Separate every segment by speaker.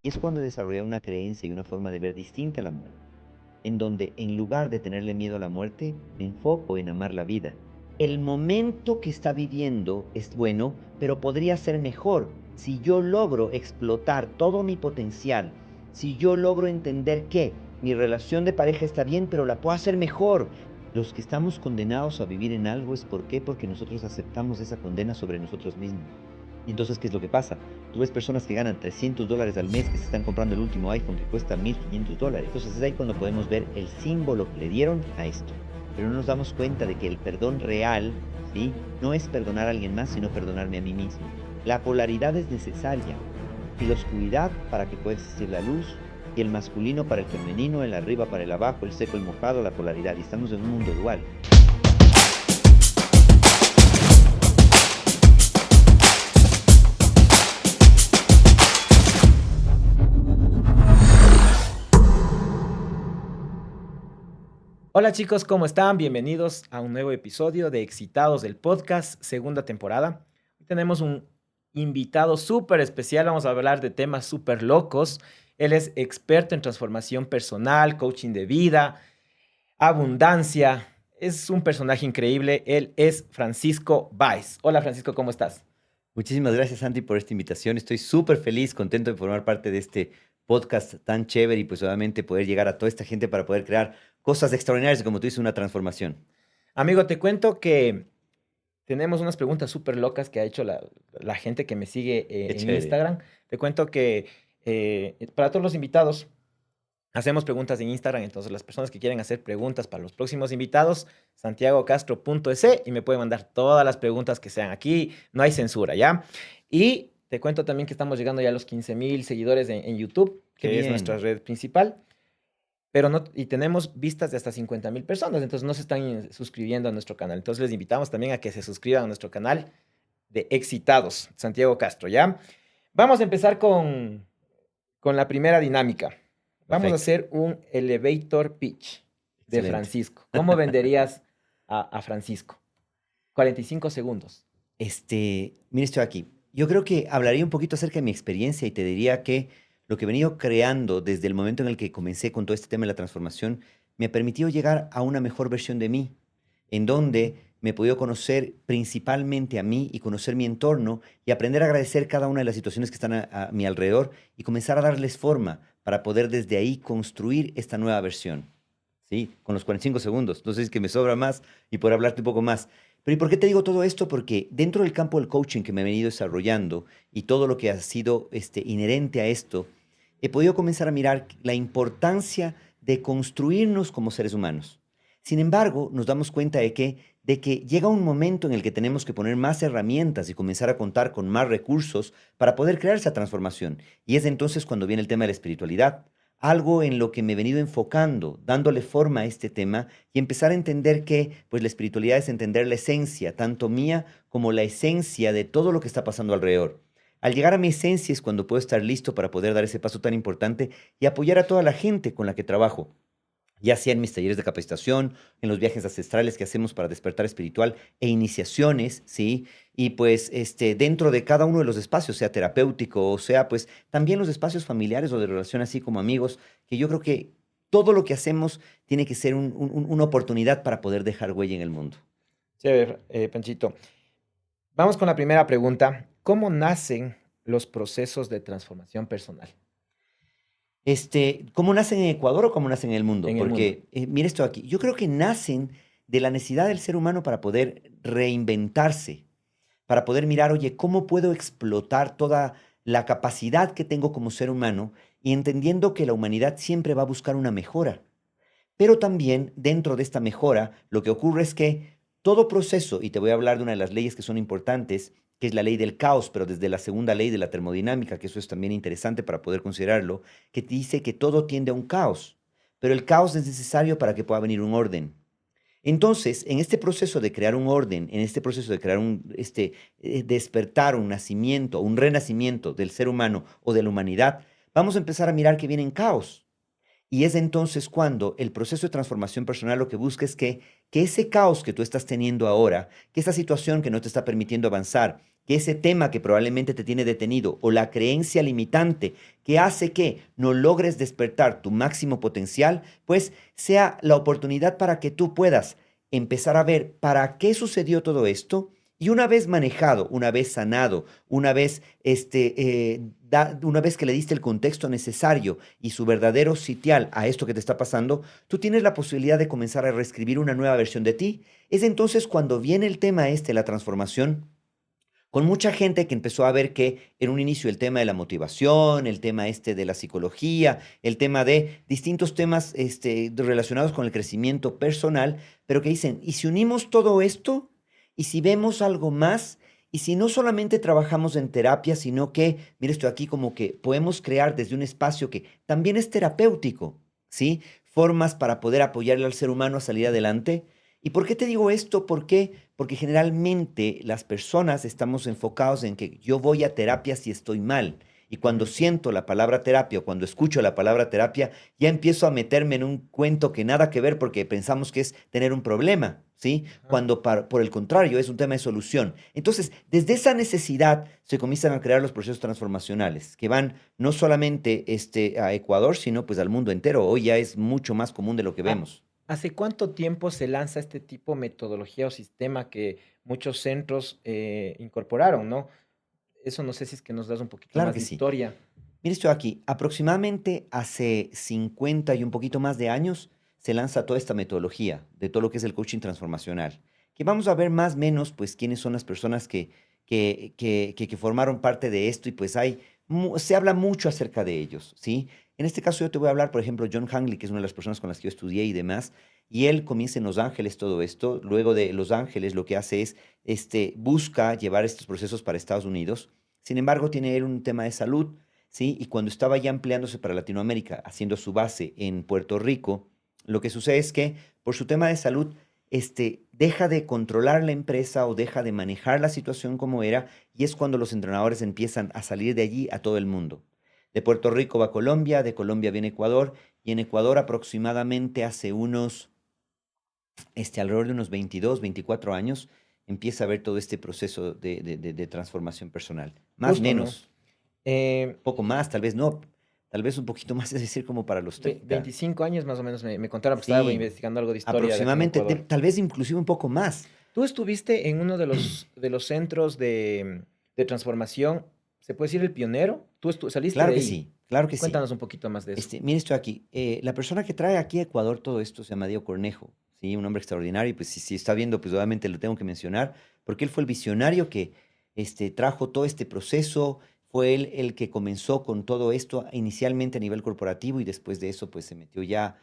Speaker 1: Y es cuando desarrolla una creencia y una forma de ver distinta a la muerte, en donde en lugar de tenerle miedo a la muerte, me enfoco en amar la vida. El momento que está viviendo es bueno, pero podría ser mejor si yo logro explotar todo mi potencial, si yo logro entender que mi relación de pareja está bien, pero la puedo hacer mejor. Los que estamos condenados a vivir en algo es ¿por qué? Porque nosotros aceptamos esa condena sobre nosotros mismos. Y entonces, ¿qué es lo que pasa? Tú ves personas que ganan $300 al mes que se están comprando el último iPhone que cuesta $1,500. Entonces es ahí cuando podemos ver el símbolo que le dieron a esto. Pero no nos damos cuenta de que el perdón real, ¿sí? No es perdonar a alguien más, sino perdonarme a mí mismo. La polaridad es necesaria. Y la oscuridad para que pueda existir la luz, y el masculino para el femenino, el arriba para el abajo, el seco, el mojado, la polaridad. Y estamos en un mundo dual.
Speaker 2: Hola chicos, ¿cómo están? Bienvenidos a un nuevo episodio de Excitados del Podcast, segunda temporada. Hoy tenemos un invitado súper especial, vamos a hablar de temas súper locos. Él es experto en transformación personal, coaching de vida, abundancia. Es un personaje increíble. Él es Francisco Báez. Hola Francisco, ¿cómo estás?
Speaker 1: Muchísimas gracias, Santi, por esta invitación. Estoy súper feliz, contento de formar parte de este podcast tan chévere y pues obviamente poder llegar a toda esta gente para poder crear cosas extraordinarias, como tú dices, una transformación.
Speaker 2: Amigo, te cuento que tenemos unas preguntas súper locas que ha hecho la gente que me sigue
Speaker 1: Qué
Speaker 2: en
Speaker 1: chévere.
Speaker 2: Instagram. Te cuento que para todos los invitados hacemos preguntas en Instagram, entonces las personas que quieren hacer preguntas para los próximos invitados, santiagocastro.es y me pueden mandar todas las preguntas que sean aquí, no hay censura, ¿ya? Y te cuento también que estamos llegando ya a los 15,000 seguidores en YouTube,
Speaker 1: Qué
Speaker 2: que es nuestra
Speaker 1: bien.
Speaker 2: red principal. Pero no, y tenemos vistas de hasta 50,000 personas, entonces no se están suscribiendo a nuestro canal. Entonces les invitamos también a que se suscriban a nuestro canal de Excitados, Santiago Castro, ¿ya? Vamos a empezar con la primera dinámica. Vamos a
Speaker 1: Perfecto.
Speaker 2: hacer un elevator pitch de
Speaker 1: Excelente.
Speaker 2: Francisco. ¿Cómo venderías a Francisco? 45 segundos.
Speaker 1: Mira, estoy aquí. Yo creo que hablaría un poquito acerca de mi experiencia y te diría que lo que he venido creando desde el momento en el que comencé con todo este tema de la transformación me ha permitido llegar a una mejor versión de mí, en donde me he podido conocer principalmente a mí y conocer mi entorno y aprender a agradecer cada una de las situaciones que están a mi alrededor y comenzar a darles forma para poder desde ahí construir esta nueva versión. ¿Sí? Con los 45 segundos. No sé si es que me sobra más y poder hablarte un poco más. Pero ¿y por qué te digo todo esto? Porque dentro del campo del coaching que me he venido desarrollando y todo lo que ha sido inherente a esto, he podido comenzar a mirar la importancia de construirnos como seres humanos. Sin embargo, nos damos cuenta de que llega un momento en el que tenemos que poner más herramientas y comenzar a contar con más recursos para poder crear esa transformación. Y es entonces cuando viene el tema de la espiritualidad, algo en lo que me he venido enfocando, dándole forma a este tema y empezar a entender que pues la espiritualidad es entender la esencia, tanto mía como la esencia de todo lo que está pasando alrededor. Al llegar a mi esencia es cuando puedo estar listo para poder dar ese paso tan importante y apoyar a toda la gente con la que trabajo, ya sea en mis talleres de capacitación, en los viajes ancestrales que hacemos para despertar espiritual e iniciaciones, ¿sí? Y pues dentro de cada uno de los espacios, sea terapéutico o sea pues también los espacios familiares o de relación así como amigos, que yo creo que todo lo que hacemos tiene que ser una oportunidad para poder dejar huella en el mundo.
Speaker 2: Chévere, Panchito. Vamos con la primera pregunta. ¿Cómo nacen los procesos de transformación personal
Speaker 1: ¿Cómo nacen en Ecuador o cómo nacen en el mundo?
Speaker 2: en el mundo?
Speaker 1: Porque, mira esto aquí, yo creo que nacen de la necesidad del ser humano para poder reinventarse, para poder mirar, oye, ¿cómo puedo explotar toda la capacidad que tengo como ser humano y entendiendo que la humanidad siempre va a buscar una mejora? Pero también dentro de esta mejora, lo que ocurre es que todo proceso, y te voy a hablar de una de las leyes que son importantes, que es la ley del caos, pero desde la segunda ley de la termodinámica, que eso es también interesante para poder considerarlo, que te dice que todo tiende a un caos, pero el caos es necesario para que pueda venir un orden. Entonces, en este proceso de crear un orden, en este proceso de crear despertar, un nacimiento, un renacimiento del ser humano o de la humanidad, vamos a empezar a mirar que viene en caos. Y es entonces cuando el proceso de transformación personal lo que busca es que ese caos que tú estás teniendo ahora, que esta situación que no te está permitiendo avanzar, que ese tema que probablemente te tiene detenido o la creencia limitante que hace que no logres despertar tu máximo potencial, pues sea la oportunidad para que tú puedas empezar a ver para qué sucedió todo esto y una vez manejado, una vez sanado, una vez, una vez que le diste el contexto necesario y su verdadero sitial a esto que te está pasando, tú tienes la posibilidad de comenzar a reescribir una nueva versión de ti. Es entonces cuando viene el tema la transformación, con mucha gente que empezó a ver que en un inicio el tema de la motivación, el tema de la psicología, el tema de distintos temas relacionados con el crecimiento personal, pero que dicen, ¿y si unimos todo esto? ¿Y si vemos algo más? ¿Y si no solamente trabajamos en terapia, sino que, mira esto aquí, como que podemos crear desde un espacio que también es terapéutico, ¿sí? Formas para poder apoyarle al ser humano a salir adelante. ¿Y por qué te digo esto? ¿Por qué? Porque generalmente las personas estamos enfocados en que yo voy a terapia si estoy mal. Y cuando
Speaker 2: Ujú.
Speaker 1: siento la palabra terapia o cuando escucho la palabra terapia, ya empiezo a meterme en un cuento que nada que ver porque pensamos que es tener un problema, ¿sí?
Speaker 2: Ajá.
Speaker 1: Cuando por el contrario es un tema de solución. Entonces, desde esa necesidad se comienzan a crear los procesos transformacionales que van no solamente a Ecuador, sino pues al mundo entero. Hoy ya es mucho más común de lo que
Speaker 2: Ah,
Speaker 1: vemos.
Speaker 2: ¿hace cuánto tiempo se lanza este tipo de metodología o sistema que muchos centros incorporaron, ¿no? Eso no sé si es que nos das un poquito
Speaker 1: Claro
Speaker 2: más
Speaker 1: que
Speaker 2: de
Speaker 1: sí.
Speaker 2: historia.
Speaker 1: Mire esto aquí, aproximadamente hace 50 y un poquito más de años se lanza toda esta metodología de todo lo que es el coaching transformacional, que vamos a ver más o menos pues quiénes son las personas que formaron parte de esto y pues se habla mucho acerca de ellos, ¿sí? En este caso yo te voy a hablar, por ejemplo, John Hanley, que es una de las personas con las que yo estudié y demás, y él comienza en Los Ángeles todo esto, luego de Los Ángeles lo que hace es, busca llevar estos procesos para Estados Unidos, sin embargo tiene él un tema de salud, ¿sí? Y cuando estaba ya empleándose para Latinoamérica, haciendo su base en Puerto Rico, lo que sucede es que por su tema de salud, deja de controlar la empresa o deja de manejar la situación como era, y es cuando los entrenadores empiezan a salir de allí a todo el mundo. De Puerto Rico va a Colombia, de Colombia viene a Ecuador, y en Ecuador aproximadamente hace alrededor de unos 22, 24 años, empieza a ver todo este proceso de transformación personal. Más,
Speaker 2: Justo, ¿no?
Speaker 1: menos,
Speaker 2: Eh,
Speaker 1: poco más, tal vez no, tal vez un poquito más, es decir, como para los 30.
Speaker 2: 25 años más o menos me contaron, porque estaba
Speaker 1: Sí,
Speaker 2: investigando algo de historia de acá en
Speaker 1: aproximadamente,
Speaker 2: Ecuador.
Speaker 1: tal vez inclusive un poco más.
Speaker 2: Tú estuviste en uno de los centros de transformación, ¿se puede decir el pionero? Tú saliste
Speaker 1: Claro
Speaker 2: de
Speaker 1: que
Speaker 2: ahí.
Speaker 1: sí, claro que sí.
Speaker 2: Cuéntanos un poquito más de eso.
Speaker 1: Mire esto aquí. La persona que trae aquí a Ecuador todo esto se llama Diego Cornejo, ¿sí? Un hombre extraordinario. Y pues si está viendo, pues obviamente lo tengo que mencionar, porque él fue el visionario que trajo todo este proceso. Fue él el que comenzó con todo esto inicialmente a nivel corporativo y después de eso, pues se metió ya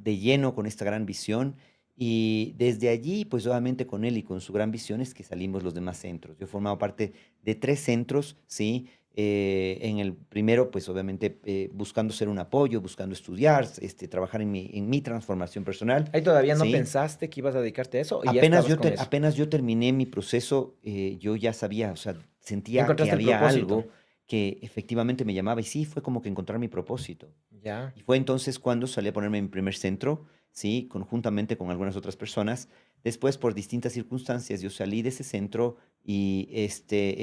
Speaker 1: de lleno con esta gran visión. Y desde allí, pues obviamente con él y con su gran visión es que salimos los demás centros. Yo he formado parte de 3 centros, ¿sí? En el primero, pues obviamente buscando ser un apoyo, buscando estudiar, trabajar en mi transformación personal,
Speaker 2: ¿Ahí todavía no
Speaker 1: ¿sí?
Speaker 2: pensaste que ibas a dedicarte a eso o ya estabas con eso?
Speaker 1: Apenas yo terminé mi proceso, yo ya sabía, o sea,
Speaker 2: Ya
Speaker 1: sentía que
Speaker 2: encontraste el
Speaker 1: había
Speaker 2: propósito.
Speaker 1: algo que efectivamente me llamaba y sí, fue como que encontrar mi propósito.
Speaker 2: Ya.
Speaker 1: Y fue entonces cuando salí a ponerme en mi primer centro, ¿sí? Conjuntamente con algunas otras personas. Después, por distintas circunstancias, yo salí de ese centro y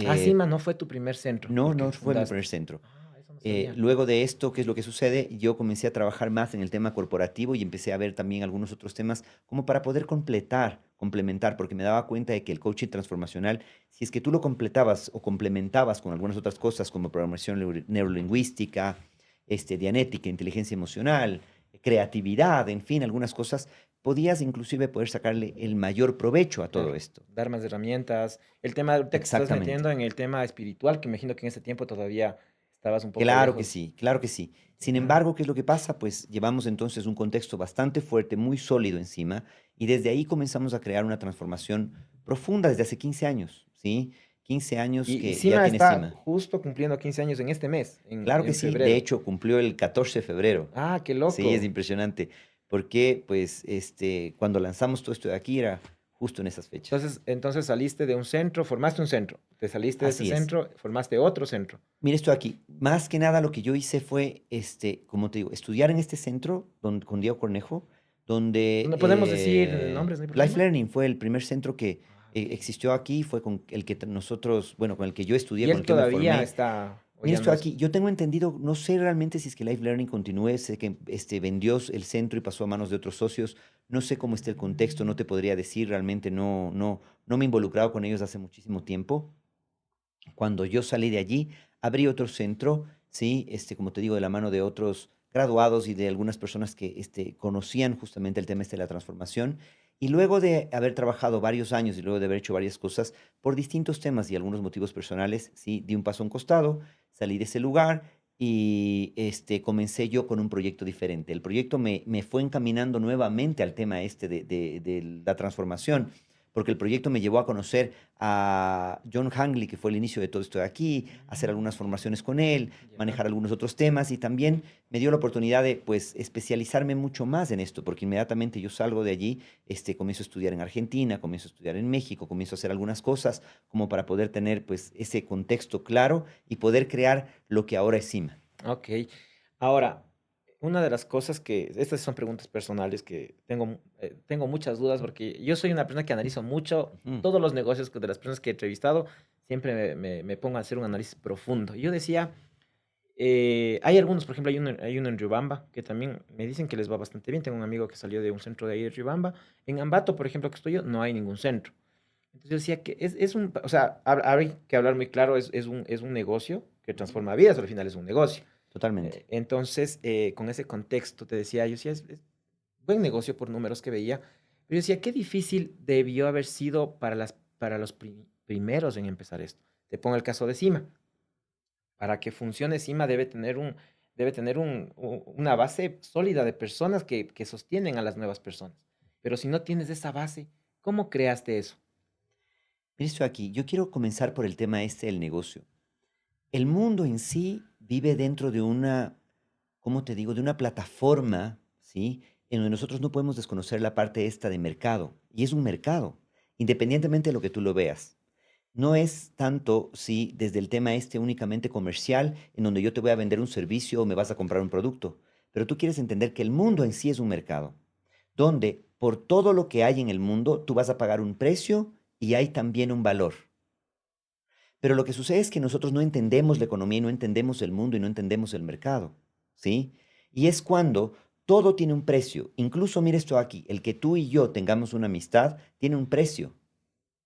Speaker 2: Ah, Cima no fue tu primer centro,
Speaker 1: no,
Speaker 2: el que
Speaker 1: no fue mi primer
Speaker 2: fundaste.
Speaker 1: centro.
Speaker 2: Ah, eso no sabía.
Speaker 1: Luego de esto, ¿qué es lo que sucede? Yo comencé a trabajar más en el tema corporativo y empecé a ver también algunos otros temas como para poder complementar, porque me daba cuenta de que el coaching transformacional, si es que tú lo completabas o complementabas con algunas otras cosas como programación neurolingüística, dianética, inteligencia emocional, creatividad, en fin, algunas cosas, podías inclusive poder sacarle el mayor provecho a todo
Speaker 2: Claro,
Speaker 1: esto.
Speaker 2: dar más herramientas. El tema, ahorita que estás
Speaker 1: Exactamente.
Speaker 2: metiendo en el tema espiritual, que imagino que en ese tiempo todavía estabas un poco
Speaker 1: Claro que
Speaker 2: lejos.
Speaker 1: sí, claro que sí. Sin
Speaker 2: Ya.
Speaker 1: embargo, ¿qué es lo que pasa? Pues llevamos entonces un contexto bastante fuerte, muy sólido encima, y desde ahí comenzamos a crear una transformación profunda desde hace 15 años, ¿sí? 15 años
Speaker 2: Y
Speaker 1: que ya
Speaker 2: Cima
Speaker 1: tiene
Speaker 2: está
Speaker 1: cima.
Speaker 2: justo cumpliendo 15 años en este mes,
Speaker 1: Claro que
Speaker 2: en
Speaker 1: sí, de
Speaker 2: febrero.
Speaker 1: hecho cumplió el 14 de febrero.
Speaker 2: Ah, qué
Speaker 1: Sí, es
Speaker 2: loco.
Speaker 1: impresionante, porque pues cuando lanzamos todo esto de aquí era justo en esas fechas.
Speaker 2: Entonces saliste de un centro, formaste un centro, te saliste de ese
Speaker 1: Así es.
Speaker 2: centro, formaste otro centro.
Speaker 1: Mira esto aquí. Más que nada lo que yo hice fue, como te digo, estudiar en este centro con Diego Cornejo, donde
Speaker 2: ¿No podemos decir nombres, no hay
Speaker 1: Life
Speaker 2: problema?
Speaker 1: Learning fue el primer centro que
Speaker 2: Ah,
Speaker 1: existió aquí, fue con el que nosotros, bueno, con el que yo estudié,
Speaker 2: Y
Speaker 1: con
Speaker 2: él
Speaker 1: el que yo me
Speaker 2: todavía
Speaker 1: formé.
Speaker 2: está, o
Speaker 1: Mira,
Speaker 2: ya
Speaker 1: esto
Speaker 2: no es.
Speaker 1: aquí, yo tengo entendido, no sé realmente si es que Life Learning continúe, sé que vendió el centro y pasó a manos de otros socios, no sé cómo está el contexto, no te podría decir, realmente no me he involucrado con ellos hace muchísimo tiempo. Cuando yo salí de allí, abrí otro centro, ¿sí? Como te digo, de la mano de otros graduados y de algunas personas que conocían justamente el tema de la transformación. Y luego de haber trabajado varios años y luego de haber hecho varias cosas por distintos temas y algunos motivos personales, ¿sí? Di un paso a un costado, salí de ese lugar y comencé yo con un proyecto diferente. El proyecto me fue encaminando nuevamente al tema de la transformación, porque el proyecto me llevó a conocer a John Hangley, que fue el inicio de todo esto de aquí, hacer algunas formaciones con él,
Speaker 2: Ya.
Speaker 1: manejar algunos otros temas y también me dio la oportunidad de pues especializarme mucho más en esto, porque inmediatamente yo salgo de allí, comienzo a estudiar en Argentina, comienzo a estudiar en México, comienzo a hacer algunas cosas como para poder tener pues ese contexto claro y poder crear lo que ahora es CIMA.
Speaker 2: Ok. Ahora, una de las cosas que, estas son preguntas personales que tengo muchas dudas porque yo soy una persona que analizo mucho
Speaker 1: Ujú,
Speaker 2: todos los negocios de las personas que he entrevistado, siempre me pongo a hacer un análisis profundo. Yo decía, hay algunos, por ejemplo, hay uno en Riobamba que también me dicen que les va bastante bien. Tengo un amigo que salió de un centro de ahí de Riobamba. En Ambato, por ejemplo, que estoy yo, no hay ningún centro. Entonces yo decía que o sea, hay que hablar muy claro, es un negocio que
Speaker 1: ujú.
Speaker 2: transforma vidas, al final es un negocio.
Speaker 1: Totalmente.
Speaker 2: Entonces, con ese contexto, te decía, yo decía, es buen negocio por números que veía, pero yo decía, qué difícil debió haber sido para los primeros en empezar esto. Te pongo el caso de Cima. Para que funcione Cima debe tener una base sólida de personas que sostienen a las nuevas personas. Pero si no tienes esa base, ¿cómo creaste eso?
Speaker 1: Mira esto aquí, yo quiero comenzar por el tema del negocio. El mundo en sí vive dentro de una, ¿cómo te digo?, de una plataforma, ¿sí? En donde nosotros no podemos desconocer la parte esta de mercado. Y es un mercado, independientemente de lo que tú lo veas. No es tanto, sí, desde el tema únicamente comercial, en donde yo te voy a vender un servicio o me vas a comprar un producto. Pero tú quieres entender que el mundo en sí es un mercado, donde por todo lo que hay en el mundo, tú vas a pagar un precio y hay también un valor. Pero lo que sucede es que nosotros no entendemos la economía y no entendemos el mundo y no entendemos el mercado, ¿sí? Y es cuando todo tiene un precio. Incluso, mira esto aquí, el que tú y yo tengamos una amistad tiene un precio,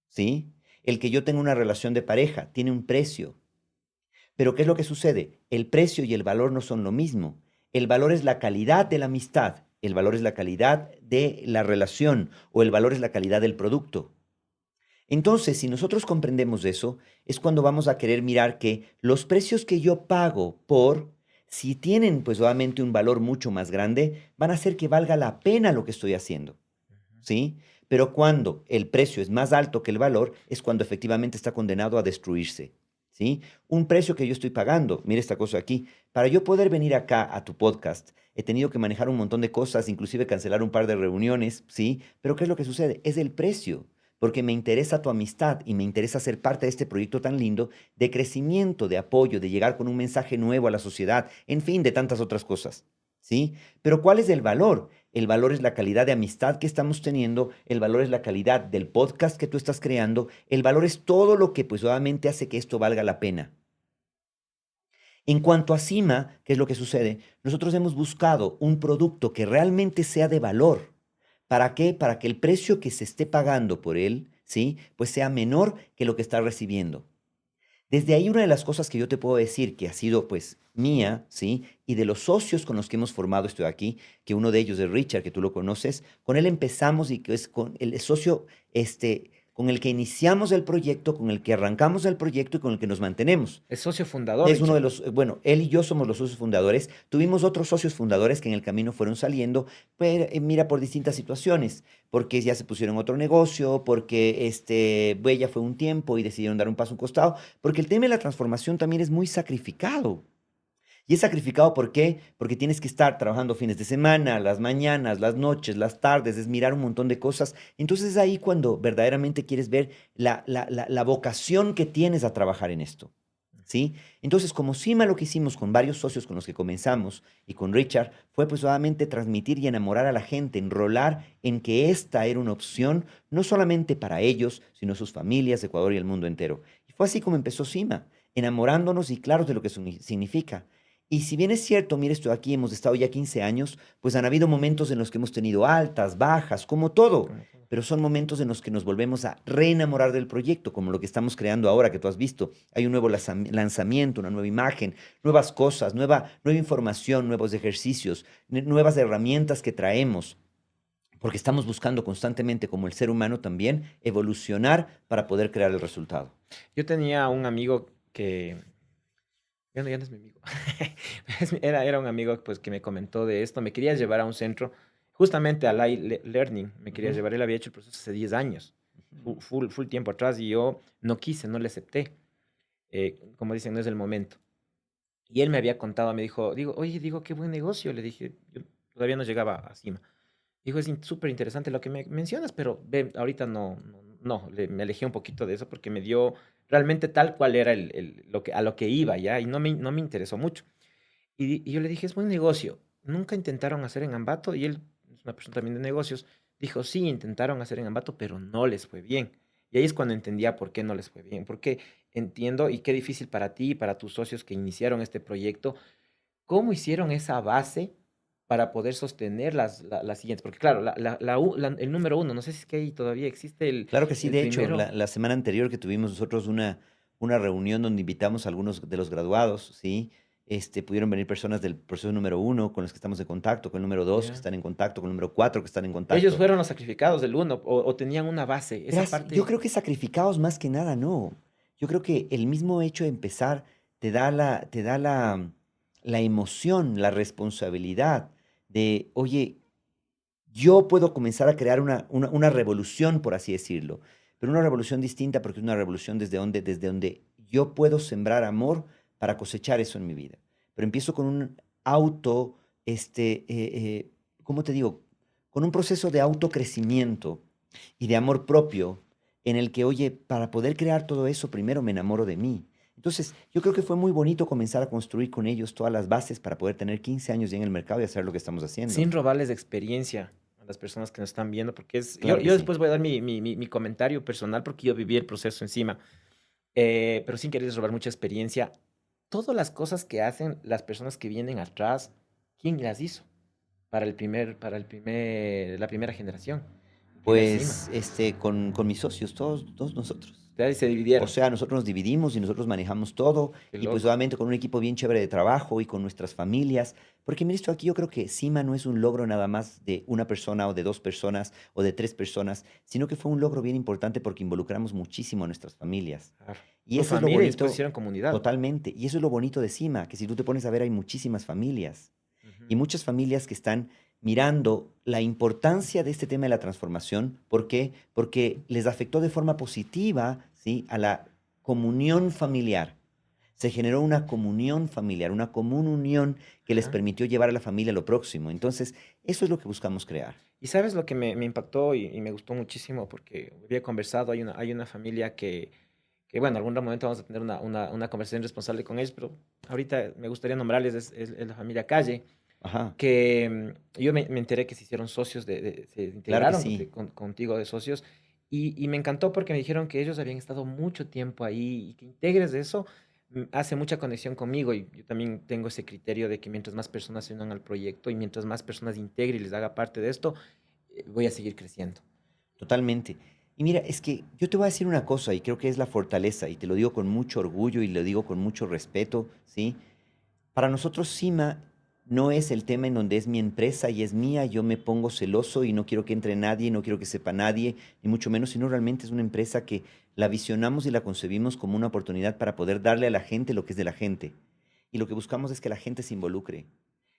Speaker 1: ¿sí? El que yo tenga una relación de pareja tiene un precio. Pero ¿qué es lo que sucede? El precio y el valor no son lo mismo. El valor es la calidad de la amistad, el valor es la calidad de la relación o el valor es la calidad del producto. Entonces, si nosotros comprendemos eso, es cuando vamos a querer mirar que los precios que yo pago si tienen pues obviamente un valor mucho más grande, van a hacer que valga la pena lo que estoy haciendo, ¿sí? Pero cuando el precio es más alto que el valor, es cuando efectivamente está condenado a destruirse, ¿sí? Un precio que yo estoy pagando, mira esta cosa aquí, para yo poder venir acá a tu podcast, he tenido que manejar un montón de cosas, inclusive cancelar un par de reuniones, ¿sí? Pero ¿qué es lo que sucede? Es el precio, porque me interesa tu amistad y me interesa ser parte de este proyecto tan lindo de crecimiento, de apoyo, de llegar con un mensaje nuevo a la sociedad, en fin, de tantas otras cosas, ¿sí? Pero ¿cuál es el valor? El valor es la calidad de amistad que estamos teniendo, el valor es la calidad del podcast que tú estás creando, el valor es todo lo que pues obviamente hace que esto valga la pena. En cuanto a Cima, ¿qué es lo que sucede? Nosotros hemos buscado un producto que realmente sea de valor. ¿Para qué? Para que el precio que se esté pagando por él, ¿sí? Pues sea menor que lo que está recibiendo. Desde ahí una de las cosas que yo te puedo decir que ha sido pues mía, ¿sí? Y de los socios con los que hemos formado esto de aquí, que uno de ellos es Richard, que tú lo conoces, con él empezamos y que es con el socio con el que iniciamos el proyecto, con el que arrancamos el proyecto y con el que nos mantenemos.
Speaker 2: Es socio fundador,
Speaker 1: Es uno de
Speaker 2: Richard.
Speaker 1: los, bueno, él y yo somos los socios fundadores. Tuvimos otros socios fundadores que en el camino fueron saliendo, pero mira, por distintas situaciones, porque ya se pusieron otro negocio, porque pues, ya fue un tiempo y decidieron dar un paso a un costado, porque el tema de la transformación también es muy sacrificado. Y es sacrificado, ¿por qué? Porque tienes que estar trabajando fines de semana, las mañanas, las noches, las tardes, es mirar un montón de cosas. Entonces es ahí cuando verdaderamente quieres ver la vocación que tienes a trabajar en esto. ¿sí? Entonces, como CIMA lo que hicimos con varios socios con los que comenzamos y con Richard fue pues obviamente transmitir y enamorar a la gente, enrolar en que esta era una opción no solamente para ellos, sino sus familias, Ecuador y el mundo entero. Y fue así como empezó CIMA, enamorándonos y claros de lo que significa. Y si bien es cierto, mire, esto aquí hemos estado ya 15 años, pues han habido momentos en los que hemos tenido altas, bajas, como todo,
Speaker 2: Como todo.
Speaker 1: pero son momentos en los que nos volvemos a reenamorar del proyecto, como lo que estamos creando ahora que tú has visto. Hay un nuevo lanzamiento, una nueva imagen, nuevas cosas, nueva información, nuevos ejercicios, nuevas herramientas que traemos, porque estamos buscando constantemente, como el ser humano también, evolucionar para poder crear el resultado.
Speaker 2: Yo tenía un amigo que, ya no es mi amigo, era un amigo pues que me comentó de esto, me quería llevar a un centro, justamente a Learning, me quería
Speaker 1: Ujú,
Speaker 2: llevar, él había hecho el proceso hace 10 años,
Speaker 1: ujú.
Speaker 2: full tiempo atrás, y yo no quise, no le acepté, como dicen, no es el momento. Y él me había contado, me dijo, oye, qué buen negocio, le dije, yo todavía no llegaba a cima. Dijo, es súper interesante lo que me mencionas, pero ve, ahorita no, me alejé un poquito de eso porque me dio realmente tal cual era a lo que iba ya y no me interesó mucho. Y yo le dije, es buen negocio. Nunca intentaron hacer en Ambato y él es una persona también de negocios. Dijo, sí, intentaron hacer en Ambato, pero no les fue bien. Y ahí es cuando entendía por qué no les fue bien. Porque entiendo y qué difícil para ti y para tus socios que iniciaron este proyecto. ¿Cómo hicieron esa base para poder sostener las siguientes? Porque claro, el número uno, no sé si es que ahí todavía existe
Speaker 1: Claro que sí,
Speaker 2: el
Speaker 1: de hecho,
Speaker 2: primero.
Speaker 1: la semana anterior que tuvimos nosotros una reunión donde invitamos a algunos de los graduados, ¿sí? Pudieron venir personas del proceso número uno con los que estamos en contacto, con el número dos que
Speaker 2: Ya.
Speaker 1: están en contacto, con el número cuatro que están en
Speaker 2: Ellos
Speaker 1: contacto.
Speaker 2: fueron los sacrificados del uno o tenían una base. Esa
Speaker 1: Verás, yo
Speaker 2: parte,
Speaker 1: creo que sacrificados más que nada, no. Yo creo que el mismo hecho de empezar te da la emoción, la responsabilidad de, oye, yo puedo comenzar a crear una revolución, por así decirlo, pero una revolución distinta porque es una revolución desde donde yo puedo sembrar amor para cosechar eso en mi vida. Pero empiezo con un auto, ¿cómo te digo? Con un proceso de autocrecimiento y de amor propio en el que, oye, para poder crear todo eso, primero me enamoro de mí. Entonces, yo creo que fue muy bonito comenzar a construir con ellos todas las bases para poder tener 15 años ya en el mercado y hacer lo que estamos haciendo.
Speaker 2: sin robarles experiencia a las personas que nos están viendo, porque
Speaker 1: Claro que
Speaker 2: yo
Speaker 1: sí.
Speaker 2: después voy a dar mi comentario personal porque yo viví el proceso encima, pero sin querer robar mucha experiencia. Todas las cosas que hacen las personas que vienen atrás, ¿quién las hizo? La primera generación, que era encima.
Speaker 1: Pues con mis socios, todos nosotros.
Speaker 2: Ustedes se
Speaker 1: O
Speaker 2: dividieron.
Speaker 1: sea, nosotros nos dividimos y nosotros manejamos todo
Speaker 2: Qué
Speaker 1: y pues
Speaker 2: loco.
Speaker 1: obviamente con un equipo bien chévere de trabajo y con nuestras familias. Porque mira esto aquí, yo creo que CIMA no es un logro nada más de una persona o de dos personas o de tres personas, sino que fue un logro bien importante porque involucramos muchísimo a nuestras familias.
Speaker 2: Claro.
Speaker 1: Y
Speaker 2: Tu
Speaker 1: eso es lo
Speaker 2: familia y después
Speaker 1: bonito,
Speaker 2: hicieron comunidad.
Speaker 1: totalmente. Y eso es lo bonito de CIMA, que si tú te pones a ver hay muchísimas familias y
Speaker 2: Ujú.
Speaker 1: muchas familias que están mirando la importancia de este tema de la transformación. ¿Por qué? Porque les afectó de forma positiva, ¿sí? A la comunión familiar. Se generó una comunión familiar, una común unión que les
Speaker 2: Ajá.
Speaker 1: permitió llevar a la familia a lo próximo. Entonces, eso es lo que buscamos crear.
Speaker 2: Y sabes lo que me impactó y me gustó muchísimo porque había conversado, hay una familia que, bueno, en algún momento vamos a tener una conversación responsable con ellos, pero ahorita me gustaría nombrarles, es la familia Calle,
Speaker 1: Ajá,
Speaker 2: que yo me enteré que se hicieron socios, se
Speaker 1: claro que
Speaker 2: integraron
Speaker 1: sí.
Speaker 2: contigo de socios, y me encantó porque me dijeron que ellos habían estado mucho tiempo ahí y que integres de eso hace mucha conexión conmigo y yo también tengo ese criterio de que mientras más personas se unan al proyecto y mientras más personas integre y les haga parte de esto, voy a seguir creciendo.
Speaker 1: Totalmente. Y mira, es que yo te voy a decir una cosa y creo que es la fortaleza y te lo digo con mucho orgullo y lo digo con mucho respeto, ¿sí? Para nosotros CIMA no es el tema en donde es mi empresa y es mía, yo me pongo celoso y no quiero que entre nadie, no quiero que sepa nadie, ni mucho menos, sino realmente es una empresa que la visionamos y la concebimos como una oportunidad para poder darle a la gente lo que es de la gente. Y lo que buscamos es que la gente se involucre.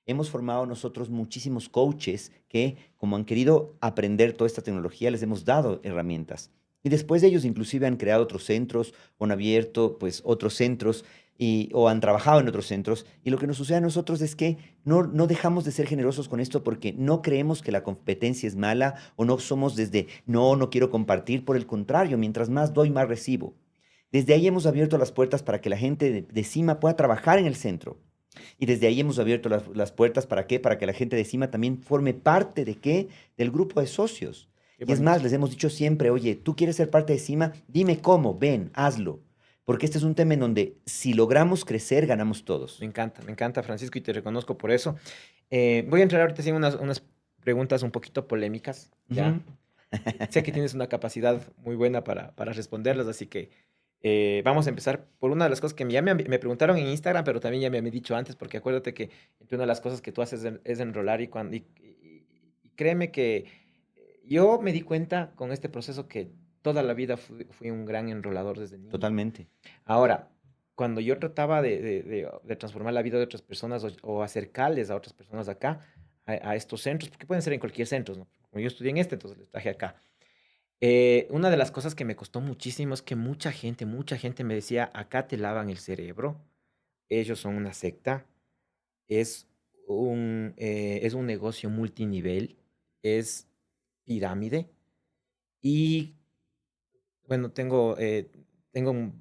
Speaker 1: Hemos formado nosotros muchísimos coaches que, como han querido aprender toda esta tecnología, les hemos dado herramientas. Y después de ellos inclusive han creado otros centros o han abierto pues otros centros o han trabajado en otros centros. Y lo que nos sucede a nosotros es que no dejamos de ser generosos con esto porque no creemos que la competencia es mala o no somos desde no quiero compartir. Por el contrario, mientras más doy, más recibo. Desde ahí hemos abierto las puertas para que la gente de CIMA pueda trabajar en el centro. Y desde ahí hemos abierto las puertas ¿para qué? Para que la gente de CIMA también forme parte de qué? Del grupo de socios.
Speaker 2: Qué
Speaker 1: Y es
Speaker 2: bonito.
Speaker 1: más, les hemos dicho siempre, oye, tú quieres ser parte de CIMA, dime cómo, ven, hazlo. Porque este es un tema en donde si logramos crecer, ganamos todos.
Speaker 2: Me encanta, Francisco, y te reconozco por eso. Voy a entrar ahorita en unas preguntas un poquito polémicas, ¿ya?
Speaker 1: Ujú.
Speaker 2: Sé que tienes una capacidad muy buena para responderlas, así que vamos a empezar por una de las cosas que ya me preguntaron en Instagram, pero también ya me han dicho antes, porque acuérdate que entre una de las cosas que tú haces es enrolar y créeme que yo me di cuenta con este proceso que toda la vida fui un gran enrolador desde niño.
Speaker 1: Totalmente.
Speaker 2: Ahora, cuando yo trataba de transformar la vida de otras personas o acercarles a otras personas acá, a estos centros, porque pueden ser en cualquier centro, ¿no? Como yo estudié en este, entonces les traje acá. Una de las cosas que me costó muchísimo es que mucha gente me decía, acá te lavan el cerebro, ellos son una secta, es es un negocio multinivel, es pirámide y bueno, tengo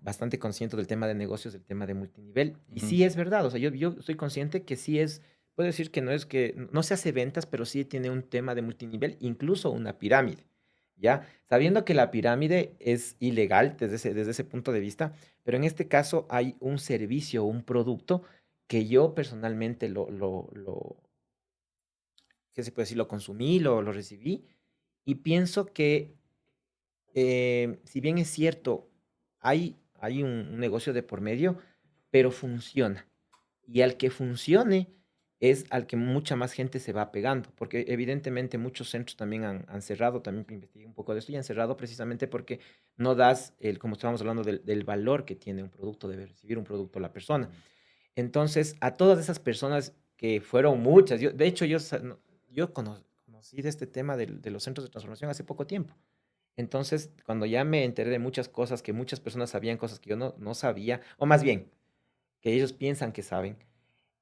Speaker 2: bastante consciente del tema de negocios, del tema de multinivel. Y
Speaker 1: Ujú.
Speaker 2: sí es verdad, o sea, yo estoy consciente que sí es, puedo decir que no es que no se hace ventas, pero sí tiene un tema de multinivel, incluso una pirámide, ¿ya? Sabiendo que la pirámide es ilegal desde ese punto de vista, pero en este caso hay un servicio, un producto que yo personalmente ¿qué se puede decir? Lo consumí, lo recibí y pienso que si bien es cierto, hay un negocio de por medio, pero funciona. Y al que funcione es al que mucha más gente se va pegando, porque evidentemente muchos centros también han cerrado, también investigué un poco de esto, y han cerrado precisamente porque no das, como estábamos hablando, del valor que tiene un producto, debe recibir un producto la persona. Entonces, a todas esas personas que fueron muchas, de hecho, yo conocí de este tema de los centros de transformación hace poco tiempo. Entonces, cuando ya me enteré de muchas cosas, que muchas personas sabían cosas que yo no sabía, o más bien, que ellos piensan que saben,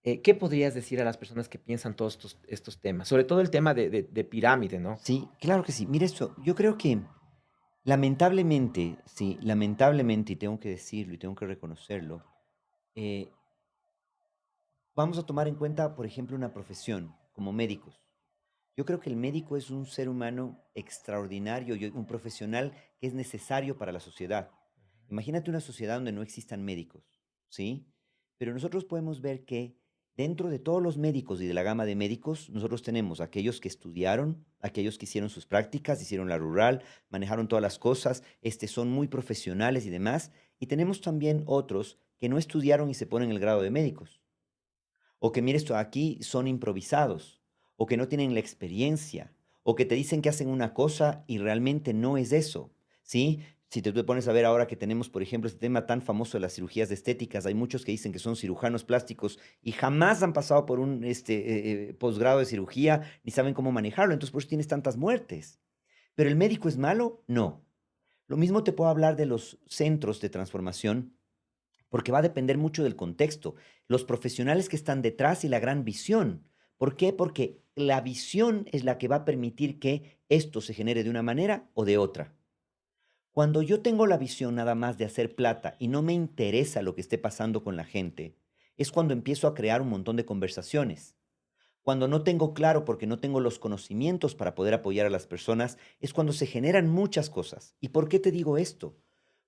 Speaker 2: ¿qué podrías decir a las personas que piensan todos estos temas? Sobre todo el tema de pirámide, ¿no?
Speaker 1: Sí, claro que sí. Mira esto, yo creo que lamentablemente, sí, lamentablemente, y tengo que decirlo y tengo que reconocerlo, eh, vamos a tomar en cuenta, por ejemplo, una profesión como médicos. Yo creo que el médico es un ser humano extraordinario y un profesional que es necesario para la sociedad. Imagínate una sociedad donde no existan médicos, ¿sí? Pero nosotros podemos ver que dentro de todos los médicos y de la gama de médicos, nosotros tenemos aquellos que estudiaron, aquellos que hicieron sus prácticas, hicieron la rural, manejaron todas las cosas, son muy profesionales y demás, y tenemos también otros que no estudiaron y se ponen el grado de médicos. O que, mire esto, aquí son improvisados, o que no tienen la experiencia, o que te dicen que hacen una cosa y realmente no es eso, ¿sí? Si te pones a ver ahora que tenemos, por ejemplo, este tema tan famoso de las cirugías de estéticas, hay muchos que dicen que son cirujanos plásticos y jamás han pasado por un posgrado de cirugía ni saben cómo manejarlo, entonces por eso tienes tantas muertes. ¿Pero el médico es malo? No. Lo mismo te puedo hablar de los centros de transformación porque va a depender mucho del contexto, los profesionales que están detrás y la gran visión. ¿Por qué? Porque la visión es la que va a permitir que esto se genere de una manera o de otra. Cuando yo tengo la visión nada más de hacer plata y no me interesa lo que esté pasando con la gente, es cuando empiezo a crear un montón de conversaciones. Cuando no tengo claro porque no tengo los conocimientos para poder apoyar a las personas, es cuando se generan muchas cosas. ¿Y por qué te digo esto?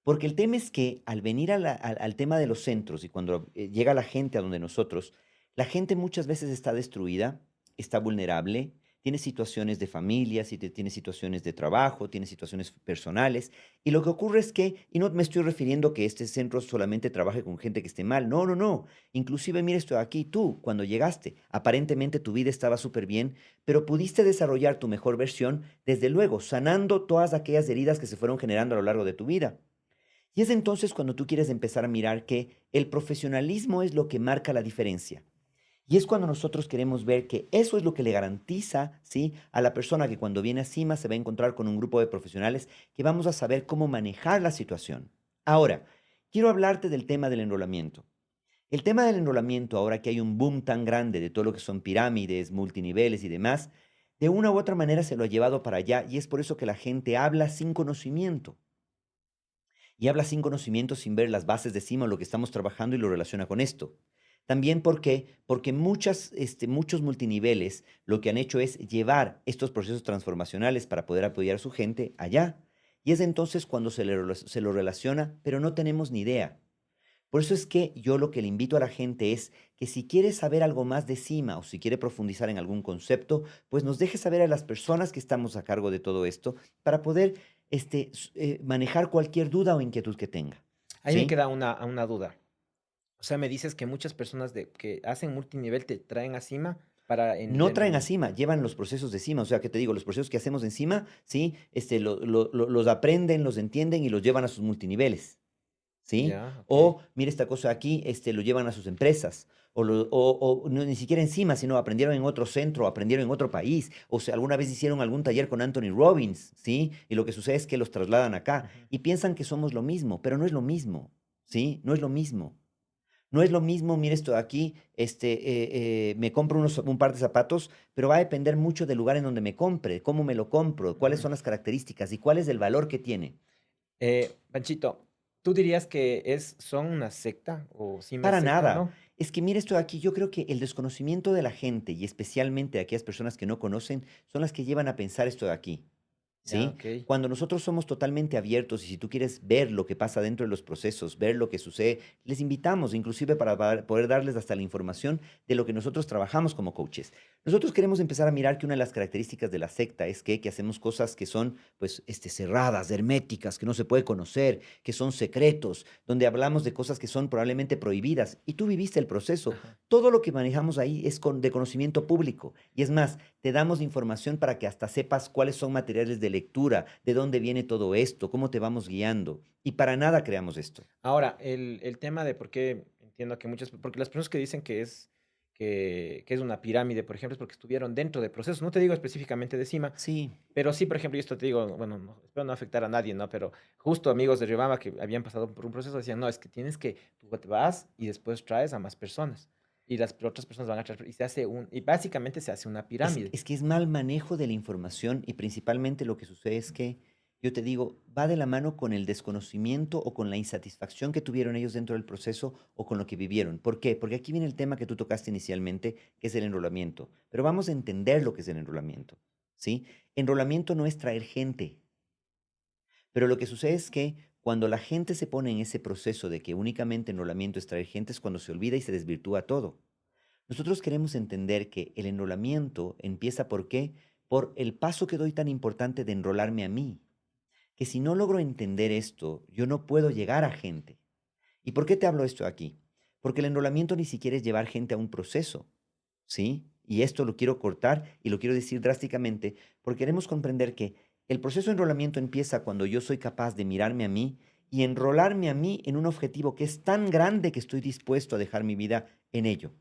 Speaker 1: Porque el tema es que al venir al tema de los centros y cuando llega la gente a donde nosotros, la gente muchas veces está destruida, está vulnerable, tiene situaciones de familia, tiene situaciones de trabajo, tiene situaciones personales. Y lo que ocurre es que, y no me estoy refiriendo que este centro solamente trabaje con gente que esté mal, no, no, no. Inclusive, mira esto de aquí, tú, cuando llegaste, aparentemente tu vida estaba súper bien, pero pudiste desarrollar tu mejor versión, desde luego, sanando todas aquellas heridas que se fueron generando a lo largo de tu vida. Y es entonces cuando tú quieres empezar a mirar que el profesionalismo es lo que marca la diferencia. Y es cuando nosotros queremos ver que eso es lo que le garantiza, ¿sí?, a la persona que cuando viene a CIMA se va a encontrar con un grupo de profesionales que vamos a saber cómo manejar la situación. Ahora, quiero hablarte del tema del enrolamiento. El tema del enrolamiento, ahora que hay un boom tan grande de todo lo que son pirámides, multiniveles y demás, de una u otra manera se lo ha llevado para allá y es por eso que la gente habla sin conocimiento. y habla sin conocimiento, sin ver las bases de cima o lo que estamos trabajando y lo relaciona con esto. También porque muchos multiniveles lo que han hecho es llevar estos procesos transformacionales para poder apoyar a su gente allá. Y es entonces cuando se lo relaciona, pero no tenemos ni idea. Por eso es que yo lo que le invito a la gente es que si quiere saber algo más de cima o si quiere profundizar en algún concepto, pues nos deje saber a las personas que estamos a cargo de todo esto para poder manejar cualquier duda o inquietud que tenga.
Speaker 2: Ahí me
Speaker 1: ¿Sí?
Speaker 2: queda una duda. O sea, me dices que muchas personas que hacen multinivel te traen a cima para
Speaker 1: No traen a cima, llevan los procesos de cima. O sea, que te digo, los procesos que hacemos encima, ¿sí? Los aprenden, los entienden y los llevan a sus multiniveles. ¿Sí?
Speaker 2: Ya, ok.
Speaker 1: O, mira esta cosa aquí, lo llevan a sus empresas, o no, ni siquiera encima, sino aprendieron en otro centro, aprendieron en otro país, o sea, alguna vez hicieron algún taller con Anthony Robbins, ¿sí? Y lo que sucede es que los trasladan acá
Speaker 2: Ujú.
Speaker 1: y piensan que somos lo mismo, pero no es lo mismo, ¿sí? No es lo mismo. No es lo mismo, mira esto de aquí, me compro un par de zapatos, pero va a depender mucho del lugar en donde me compre, cómo me lo compro, cuáles
Speaker 2: Ujú.
Speaker 1: son las características y cuál es el valor que tiene.
Speaker 2: Panchito, ¿tú dirías que son una secta o sí me
Speaker 1: Para
Speaker 2: secta,
Speaker 1: nada.
Speaker 2: no?
Speaker 1: Es que mira esto de aquí, yo creo que el desconocimiento de la gente y especialmente de aquellas personas que no conocen son las que llevan a pensar esto de aquí.
Speaker 2: Ya,
Speaker 1: ¿Sí?
Speaker 2: ok.
Speaker 1: Cuando nosotros somos totalmente abiertos y si tú quieres ver lo que pasa dentro de los procesos, ver lo que sucede, les invitamos inclusive para poder darles hasta la información de lo que nosotros trabajamos como coaches. Nosotros queremos empezar a mirar que una de las características de la secta es que hacemos cosas que son pues cerradas, herméticas, que no se puede conocer, que son secretos, donde hablamos de cosas que son probablemente prohibidas y tú viviste el proceso.
Speaker 2: Ajá.
Speaker 1: Todo lo que manejamos ahí es de conocimiento público y es más, te damos información para que hasta sepas cuáles son materiales de lectura, de dónde viene todo esto, cómo te vamos guiando. Y para nada creamos esto.
Speaker 2: Ahora, el tema de por qué entiendo que porque las personas que dicen que es una pirámide, por ejemplo, es porque estuvieron dentro del proceso. No te digo específicamente de cima,
Speaker 1: Sí,
Speaker 2: pero sí, por ejemplo, y esto te digo, bueno, espero no afectar a nadie, ¿no? Pero justo amigos de Riobamba que habían pasado por un proceso decían, no, es que tú te vas y después traes a más personas. Y las otras personas van a traer, y básicamente se hace una pirámide.
Speaker 1: es que es mal manejo de la información y principalmente lo que sucede es que, yo te digo, va de la mano con el desconocimiento o con la insatisfacción que tuvieron ellos dentro del proceso o con lo que vivieron. ¿Por qué? Porque aquí viene el tema que tú tocaste inicialmente, que es el enrolamiento. Pero vamos a entender lo que es el enrolamiento, ¿sí? Enrolamiento no es traer gente. Pero lo que sucede es que cuando la gente se pone en ese proceso de que únicamente enrolamiento es traer gente es cuando se olvida y se desvirtúa todo. Nosotros queremos entender que el enrolamiento empieza ¿por qué? Por el paso que doy tan importante de enrolarme a mí. Que si no logro entender esto, yo no puedo llegar a gente. ¿Y por qué te hablo esto aquí? Porque el enrolamiento ni siquiera es llevar gente a un proceso, ¿sí? Y esto lo quiero cortar y lo quiero decir drásticamente porque queremos comprender que el proceso de enrolamiento empieza cuando yo soy capaz de mirarme a mí y enrolarme a mí en un objetivo que es tan grande que estoy dispuesto a dejar mi vida en ello.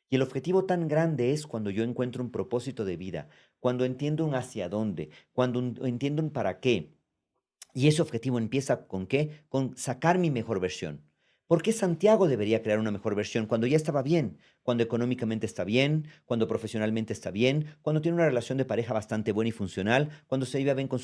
Speaker 1: Y el objetivo tan grande es cuando yo encuentro un propósito de vida, cuando entiendo un hacia dónde, cuando entiendo un para qué. Y ese objetivo empieza con qué? Con sacar mi mejor versión. ¿Por qué Santiago debería crear una mejor versión cuando ya estaba bien? Cuando económicamente está bien, cuando profesionalmente está bien, cuando tiene una relación de pareja bastante buena y funcional, cuando se lleva bien con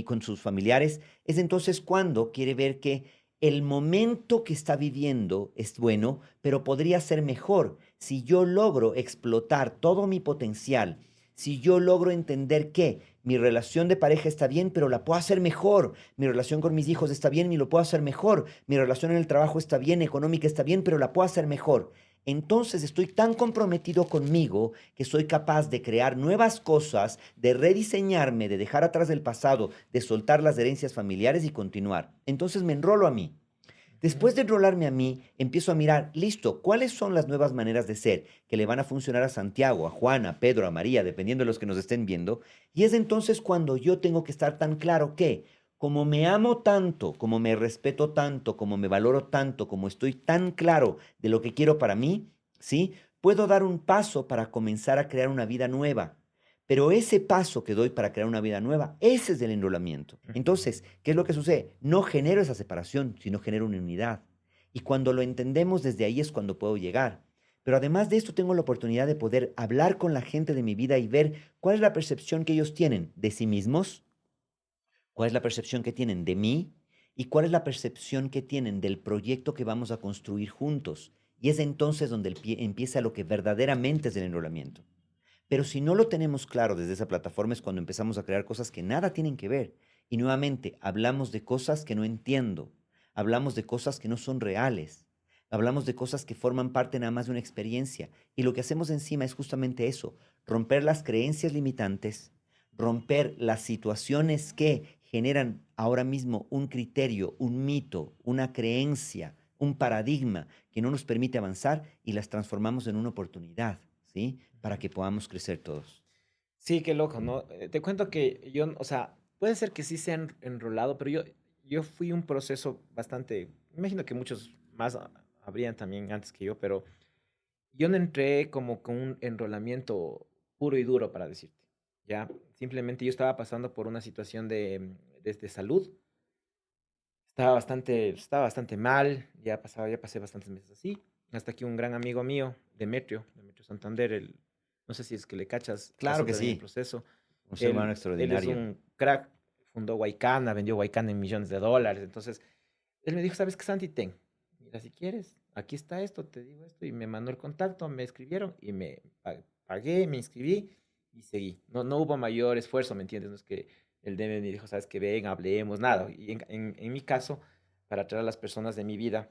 Speaker 1: con sus familiares. Es entonces cuando quiere ver que el momento que está viviendo es bueno, pero podría ser mejor si yo logro explotar todo mi potencial, si yo logro entender que mi relación de pareja está bien, pero la puedo hacer mejor. Mi relación con mis hijos está bien y lo puedo hacer mejor. Mi relación en el trabajo está bien, económica está bien, pero la puedo hacer mejor. Entonces estoy tan comprometido conmigo que soy capaz de crear nuevas cosas, de rediseñarme, de dejar atrás el pasado, de soltar las herencias familiares y continuar. Entonces me enrolo a mí.
Speaker 2: Ujú.
Speaker 1: Después de enrolarme a mí, empiezo a mirar, listo, ¿cuáles son las nuevas maneras de ser que le van a funcionar a Santiago, a Juana, a Pedro, a María, dependiendo de los que nos estén viendo? Y es entonces cuando yo tengo que estar tan claro que, como me amo tanto, como me respeto tanto, como me valoro tanto, como estoy tan claro de lo que quiero para mí, ¿sí? Puedo dar un paso para comenzar a crear una vida nueva. Pero ese paso que doy para crear una vida nueva, ese es el enrolamiento.
Speaker 2: Ujú.
Speaker 1: Entonces, ¿qué es lo que sucede? No genero esa separación, sino genero una unidad. Y cuando lo entendemos desde ahí es cuando puedo llegar. Pero además de esto tengo la oportunidad de poder hablar con la gente de mi vida y ver cuál es la percepción que ellos tienen de sí mismos, cuál es la percepción que tienen de mí y cuál es la percepción que tienen del proyecto que vamos a construir juntos. Y es entonces donde empieza lo que verdaderamente es el enrolamiento. Pero si no lo tenemos claro desde esa plataforma es cuando empezamos a crear cosas que nada tienen que ver. Y nuevamente, hablamos de cosas que no entiendo, hablamos de cosas que no son reales, hablamos de cosas que forman parte nada más de una experiencia. Y lo que hacemos encima es justamente eso, romper las creencias limitantes, romper las situaciones que generan ahora mismo un criterio, un mito, una creencia, un paradigma que no nos permite avanzar y las transformamos en una oportunidad, ¿sí? Para que podamos crecer todos.
Speaker 2: Sí, qué loco, ¿no? Te cuento que yo, o sea, puede ser que sí se han enrolado, pero yo fui un proceso bastante, me imagino que muchos más habrían también antes que yo, pero yo no entré como con un enrolamiento puro y duro, para decirte, ¿ya? Simplemente yo estaba pasando por una situación de salud, estaba bastante mal, ya pasé bastantes meses así, hasta que un gran amigo mío, Demetrio Santander, no sé si es que le cachas,
Speaker 1: Claro
Speaker 2: pasó
Speaker 1: que
Speaker 2: también el
Speaker 1: sí,
Speaker 2: proceso.
Speaker 1: un ser humano
Speaker 2: Él es
Speaker 1: extraordinario.
Speaker 2: un crack, fundó Huaycana, vendió Huaycana en millones de dólares. Entonces, él me dijo, ¿sabes qué, Santi? Ten, mira, si quieres, aquí está esto, te digo esto. Y me mandó el contacto, me escribieron y pagué, me inscribí y seguí. No hubo mayor esfuerzo, ¿me entiendes? No es que el DM me dijo, ¿sabes qué? Ven, hablemos, nada. Y en mi caso, para atraer a las personas de mi vida,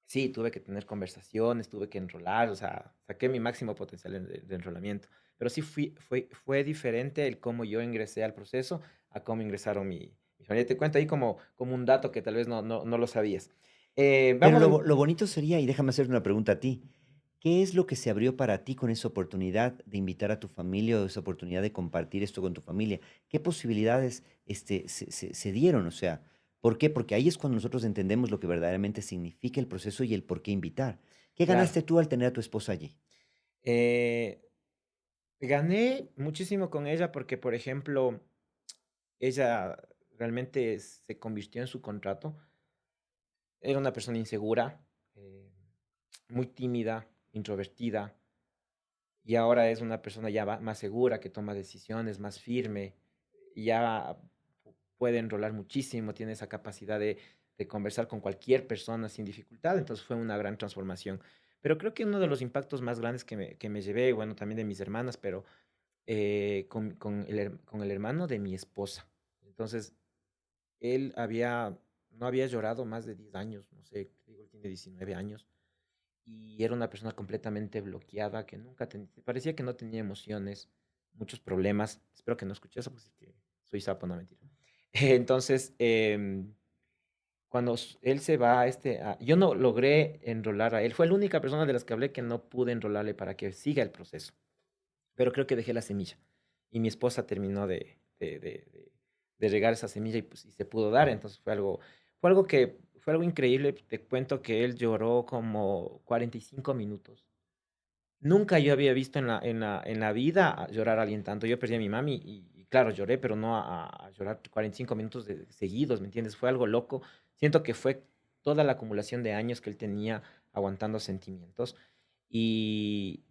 Speaker 2: sí, tuve que tener conversaciones, tuve que enrolar, o sea, saqué mi máximo potencial de enrolamiento. Pero sí fue diferente el cómo yo ingresé al proceso a cómo ingresaron mi familia. Te cuento ahí como un dato que tal vez no lo sabías.
Speaker 1: Pero
Speaker 2: Vamos a...
Speaker 1: lo bonito sería, y déjame hacer una pregunta a ti, ¿qué es lo que se abrió para ti con esa oportunidad de invitar a tu familia o esa oportunidad de compartir esto con tu familia? ¿Qué posibilidades se dieron? O sea, ¿por qué? Porque ahí es cuando nosotros entendemos lo que verdaderamente significa el proceso y el por qué invitar. ¿Qué
Speaker 2: Claro.
Speaker 1: ganaste tú al tener a tu esposa allí?
Speaker 2: Eh, gané muchísimo con ella porque, por ejemplo, ella realmente se convirtió en su contrato. Era una persona insegura, muy tímida, introvertida, y ahora es una persona ya más segura, que toma decisiones, más firme, y ya puede enrolar muchísimo, tiene esa capacidad de conversar con cualquier persona sin dificultad, entonces fue una gran transformación. Pero creo que uno de los impactos más grandes que me llevé, bueno, también de mis hermanas, pero con el hermano de mi esposa. Entonces, él no había llorado más de 10 años, no sé, digo, él tiene 19 años, y era una persona completamente bloqueada, que nunca parecía que no tenía emociones, muchos problemas. Espero que no escuche eso, porque sí que soy sapo, no mentira. Entonces, cuando él se va yo no logré enrolar a él. Fue la única persona de las que hablé que no pude enrolarle para que siga el proceso. Pero creo que dejé la semilla. Y mi esposa terminó de regar esa semilla y, pues, y se pudo dar. Entonces fue algo increíble. Te cuento que él lloró como 45 minutos. Nunca yo había visto en la vida llorar a alguien tanto. Yo perdí a mi mami y claro, lloré, pero no a llorar 45 minutos seguidos, ¿me entiendes? Fue algo loco. Siento que fue toda la acumulación de años que él tenía aguantando sentimientos y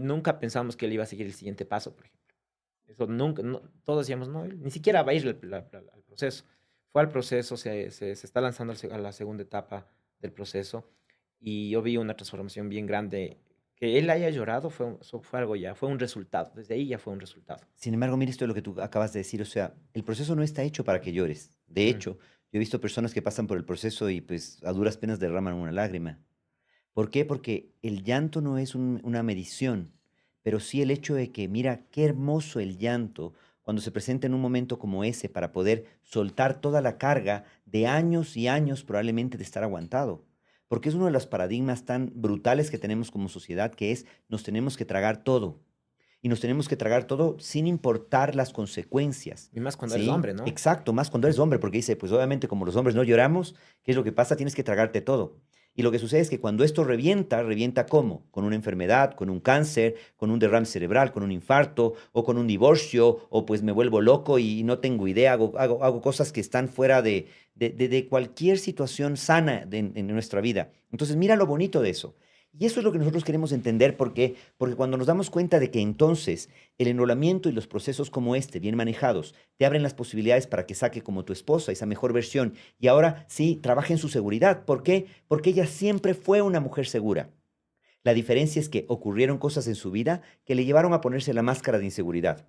Speaker 2: nunca pensamos que él iba a seguir el siguiente paso, por ejemplo. Eso nunca, todos decíamos, no, él ni siquiera va a ir al proceso. Fue al proceso, se está lanzando a la segunda etapa del proceso y yo vi una transformación bien grande. Que él haya llorado eso fue algo ya, fue un resultado. Desde ahí ya fue un resultado.
Speaker 1: Sin embargo, mira esto de lo que tú acabas de decir, o sea, el proceso no está hecho para que llores. De
Speaker 2: Ujú.
Speaker 1: hecho, yo he visto personas que pasan por el proceso y pues a duras penas derraman una lágrima. ¿Por qué? Porque el llanto no es una medición, pero sí el hecho de que, mira, qué hermoso el llanto cuando se presenta en un momento como ese para poder soltar toda la carga de años y años probablemente de estar aguantado. Porque es uno de los paradigmas tan brutales que tenemos como sociedad, que es nos tenemos que tragar todo. Y nos tenemos que tragar todo sin importar las consecuencias.
Speaker 2: Y más cuando eres
Speaker 1: ¿Sí?
Speaker 2: hombre, ¿no?
Speaker 1: Exacto, más cuando eres hombre, porque dice, pues obviamente como los hombres no lloramos, ¿qué es lo que pasa? Tienes que tragarte todo. Y lo que sucede es que cuando esto revienta, ¿revienta cómo? Con una enfermedad, con un cáncer, con un derrame cerebral, con un infarto, o con un divorcio, o pues me vuelvo loco y no tengo idea, hago cosas que están fuera de cualquier situación sana en nuestra vida. Entonces, mira lo bonito de eso. Y eso es lo que nosotros queremos entender, porque cuando nos damos cuenta de que entonces el enrolamiento y los procesos como este, bien manejados, te abren las posibilidades para que saque como tu esposa esa mejor versión y ahora sí trabaje en su seguridad. ¿Por qué? Porque ella siempre fue una mujer segura. La diferencia es que ocurrieron cosas en su vida que le llevaron a ponerse la máscara de inseguridad.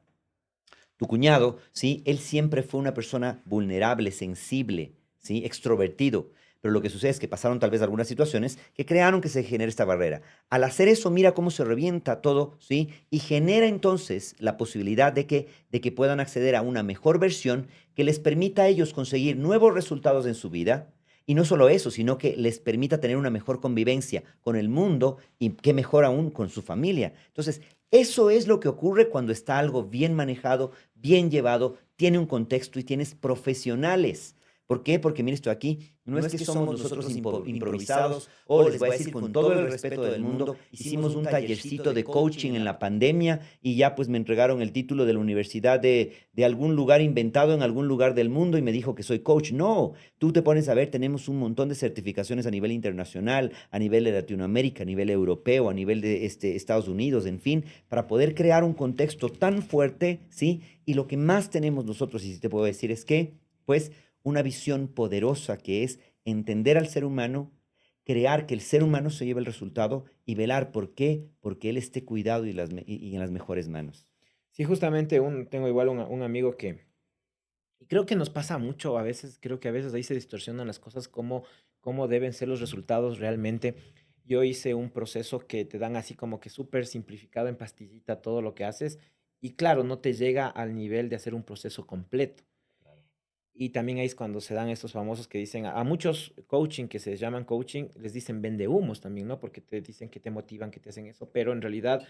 Speaker 1: Tu cuñado, ¿sí? Él siempre fue una persona vulnerable, sensible, ¿sí? Extrovertido. Pero lo que sucede es que pasaron tal vez algunas situaciones que crearon que se genere esta barrera. Al hacer eso, mira cómo se revienta todo, ¿sí? Y genera entonces la posibilidad de que puedan acceder a una mejor versión que les permita a ellos conseguir nuevos resultados en su vida. Y no solo eso, sino que les permita tener una mejor convivencia con el mundo y qué mejor aún con su familia. Entonces, eso es lo que ocurre cuando está algo bien manejado, bien llevado, tiene un contexto y tienes profesionales. ¿Por qué? Porque mire esto aquí, no es que somos nosotros improvisados o les voy a decir con todo el respeto del mundo, hicimos un tallercito de coaching en la pandemia y ya pues me entregaron el título de la universidad de algún lugar inventado en algún lugar del mundo y me dijo que soy coach. No, tú te pones a ver, tenemos un montón de certificaciones a nivel internacional, a nivel de Latinoamérica, a nivel europeo, a nivel de Estados Unidos, en fin, para poder crear un contexto tan fuerte, ¿sí? Y lo que más tenemos nosotros, y si te puedo decir, es que, pues, una visión poderosa que es entender al ser humano, crear que el ser humano se lleve el resultado y velar por qué, porque él esté cuidado y en las mejores manos.
Speaker 2: Sí, justamente tengo igual un amigo que, y creo que nos pasa mucho a veces, creo que a veces ahí se distorsionan las cosas, cómo deben ser los resultados realmente. Yo hice un proceso que te dan así como que súper simplificado en pastillita todo lo que haces y claro, no te llega al nivel de hacer un proceso completo. Y también ahí es cuando se dan estos famosos que dicen, a muchos coaching que se llaman coaching, les dicen vende humos también, ¿no? Porque te dicen que te motivan, que te hacen eso, pero en realidad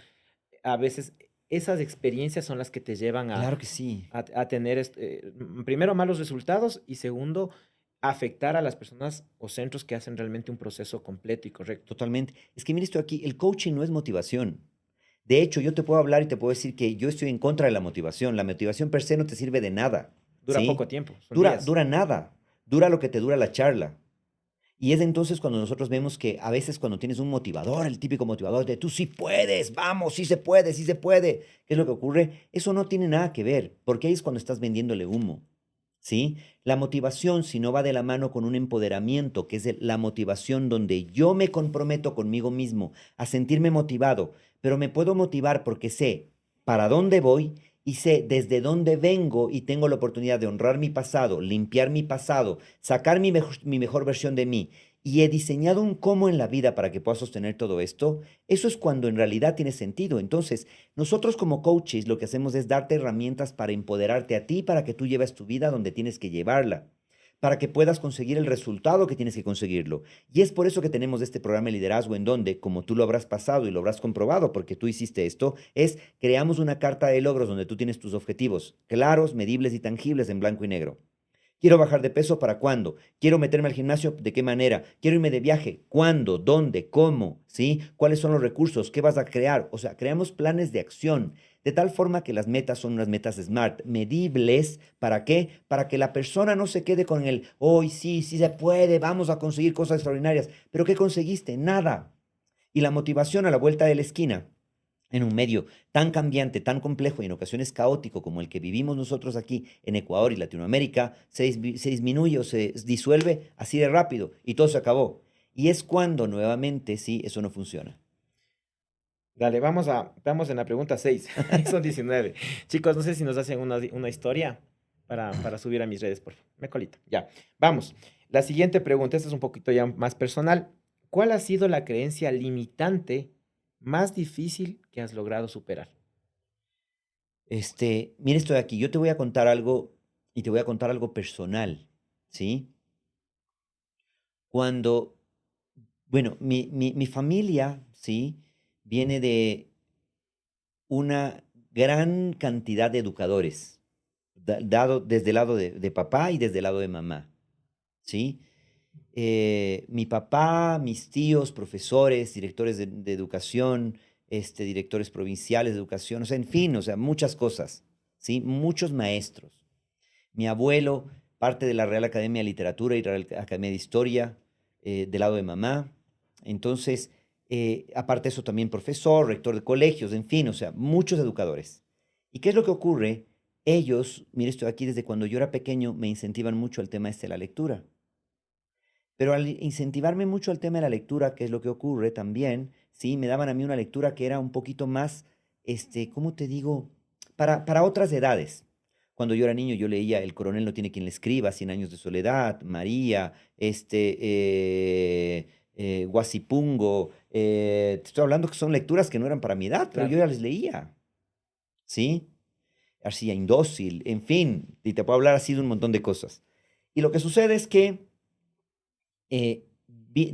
Speaker 2: a veces esas experiencias son las que te llevan
Speaker 1: Claro que sí,
Speaker 2: a tener, primero, malos resultados y segundo, afectar a las personas o centros que hacen realmente un proceso completo y correcto.
Speaker 1: totalmente. Es que mira esto aquí, el coaching no es motivación. De hecho, yo te puedo hablar y te puedo decir que yo estoy en contra de la motivación. La motivación per se no te sirve de nada,
Speaker 2: Dura
Speaker 1: ¿sí?
Speaker 2: poco tiempo, son
Speaker 1: Dura,
Speaker 2: días.
Speaker 1: dura nada. Dura lo que te dura la charla. Y es entonces cuando nosotros vemos que a veces cuando tienes un motivador, el típico motivador de tú sí puedes, vamos, sí se puede, ¿qué es lo que ocurre? Eso no tiene nada que ver, porque ahí es cuando estás vendiéndole humo, ¿sí? La motivación, si no va de la mano con un empoderamiento, que es la motivación donde yo me comprometo conmigo mismo a sentirme motivado, pero me puedo motivar porque sé para dónde voy y sé desde dónde vengo y tengo la oportunidad de honrar mi pasado, limpiar mi pasado, sacar mi mejor versión de mí y he diseñado un cómo en la vida para que pueda sostener todo esto, eso es cuando en realidad tiene sentido. Entonces, nosotros como coaches lo que hacemos es darte herramientas para empoderarte a ti, para que tú lleves tu vida donde tienes que llevarla, para que puedas conseguir el resultado que tienes que conseguirlo. Y es por eso que tenemos este programa de liderazgo en donde, como tú lo habrás pasado y lo habrás comprobado, porque tú hiciste esto, es creamos una carta de logros donde tú tienes tus objetivos claros, medibles y tangibles en blanco y negro. Quiero bajar de peso, ¿para cuándo? Quiero meterme al gimnasio, ¿de qué manera? Quiero irme de viaje, ¿cuándo? ¿Dónde? ¿Cómo? ¿Sí? ¿Cuáles son los recursos? ¿Qué vas a crear? O sea, creamos planes de acción, de tal forma que las metas son unas metas SMART, medibles. ¿Para qué? Para que la persona no se quede con el, hoy sí, sí se puede, vamos a conseguir cosas extraordinarias. ¿Pero qué conseguiste? Nada. Y la motivación a la vuelta de la esquina en un medio tan cambiante, tan complejo y en ocasiones caótico como el que vivimos nosotros aquí en Ecuador y Latinoamérica, se disminuye o se disuelve así de rápido y todo se acabó. Y es cuando nuevamente, sí, eso no funciona.
Speaker 2: Dale, estamos en la pregunta 6. Son 19. Chicos, no sé si nos hacen una historia para subir a mis redes, por favor. Me colita. Ya, vamos. La siguiente pregunta, esta es un poquito ya más personal. ¿Cuál ha sido la creencia limitante más difícil que has logrado superar?
Speaker 1: Mira esto de aquí, yo te voy a contar algo y te voy a contar algo personal, ¿sí? Cuando, bueno, mi familia, ¿sí? Viene de una gran cantidad de educadores, dado desde el lado de papá y desde el lado de mamá, ¿sí? Mi papá, mis tíos, profesores, directores de educación, directores provinciales de educación, o sea, en fin, o sea, muchas cosas, ¿sí? Muchos maestros. Mi abuelo, parte de la Real Academia de Literatura y Real Academia de Historia, del lado de mamá. Entonces, Aparte de eso, también profesor, rector de colegios, en fin, o sea, muchos educadores. ¿Y qué es lo que ocurre? Ellos, mire, estoy aquí desde cuando yo era pequeño, me incentivan mucho al tema este de la lectura. Pero al incentivarme mucho al tema de la lectura, ¿qué es lo que ocurre también? Sí, me daban a mí una lectura que era un poquito más, ¿cómo te digo? Para otras edades. Cuando yo era niño, yo leía El coronel no tiene quien le escriba, Cien años de soledad, María, Guasipungo. Te estoy hablando que son lecturas que no eran para mi edad, pero yo
Speaker 2: Claro.
Speaker 1: ya les leía, ¿sí? Arcilla Indócil, en fin, y te puedo hablar así de un montón de cosas. Y lo que sucede es que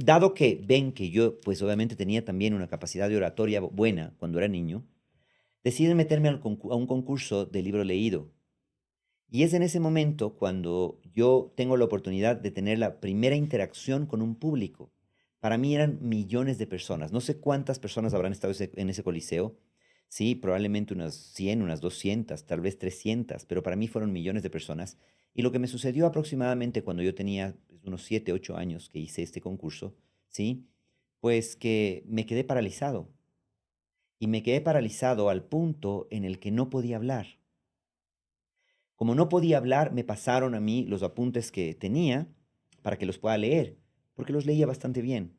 Speaker 1: dado que ven que yo, pues obviamente tenía también una capacidad de oratoria buena cuando era niño, deciden meterme a un concurso de libro leído. Y es en ese momento cuando yo tengo la oportunidad de tener la primera interacción con un público. Para mí eran millones de personas. No sé cuántas personas habrán estado en ese coliseo. Sí, probablemente unas 100, unas 200, tal vez 300, pero para mí fueron millones de personas. Y lo que me sucedió aproximadamente cuando yo tenía pues, unos 7, 8 años que hice este concurso, ¿sí? Pues que me quedé paralizado. Y me quedé paralizado al punto en el que no podía hablar. Como no podía hablar, me pasaron a mí los apuntes que tenía para que los pueda leer, porque los leía bastante bien.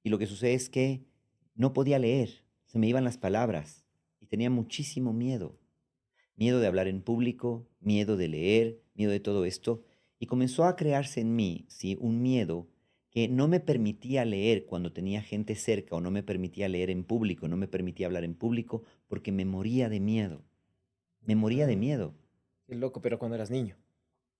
Speaker 1: Y lo que sucede es que no podía leer, se me iban las palabras y tenía muchísimo miedo. Miedo de hablar en público, miedo de leer, miedo de todo esto. Y comenzó a crearse en mí, ¿sí? Un miedo que no me permitía leer cuando tenía gente cerca o no me permitía leer en público, no me permitía hablar en público porque me moría de miedo. Me moría de
Speaker 2: Ah,
Speaker 1: miedo
Speaker 2: qué loco, pero cuando eras niño.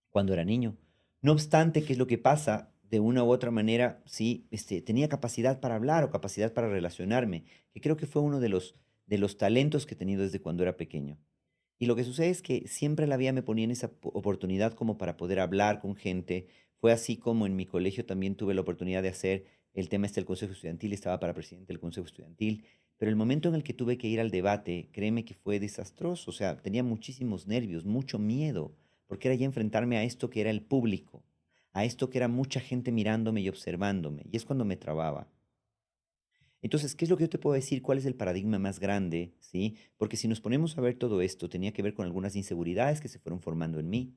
Speaker 1: cuando era niño. No obstante, ¿qué es lo que pasa? De una u otra manera, sí, tenía capacidad para hablar o capacidad para relacionarme, que creo que fue uno de los talentos que he tenido desde cuando era pequeño. Y lo que sucede es que siempre la vida me ponía en esa oportunidad como para poder hablar con gente. Fue así como en mi colegio también tuve la oportunidad de hacer el tema este del Consejo Estudiantil, estaba para presidente del Consejo Estudiantil, pero el momento en el que tuve que ir al debate, créeme que fue desastroso, o sea, tenía muchísimos nervios, mucho miedo, porque era ya enfrentarme a esto que era el público, a esto que era mucha gente mirándome y observándome, y es cuando me trababa. Entonces, ¿qué es lo que yo te puedo decir? ¿Cuál es el paradigma más grande? ¿Sí? Porque si nos ponemos a ver todo esto, tenía que ver con algunas inseguridades que se fueron formando en mí,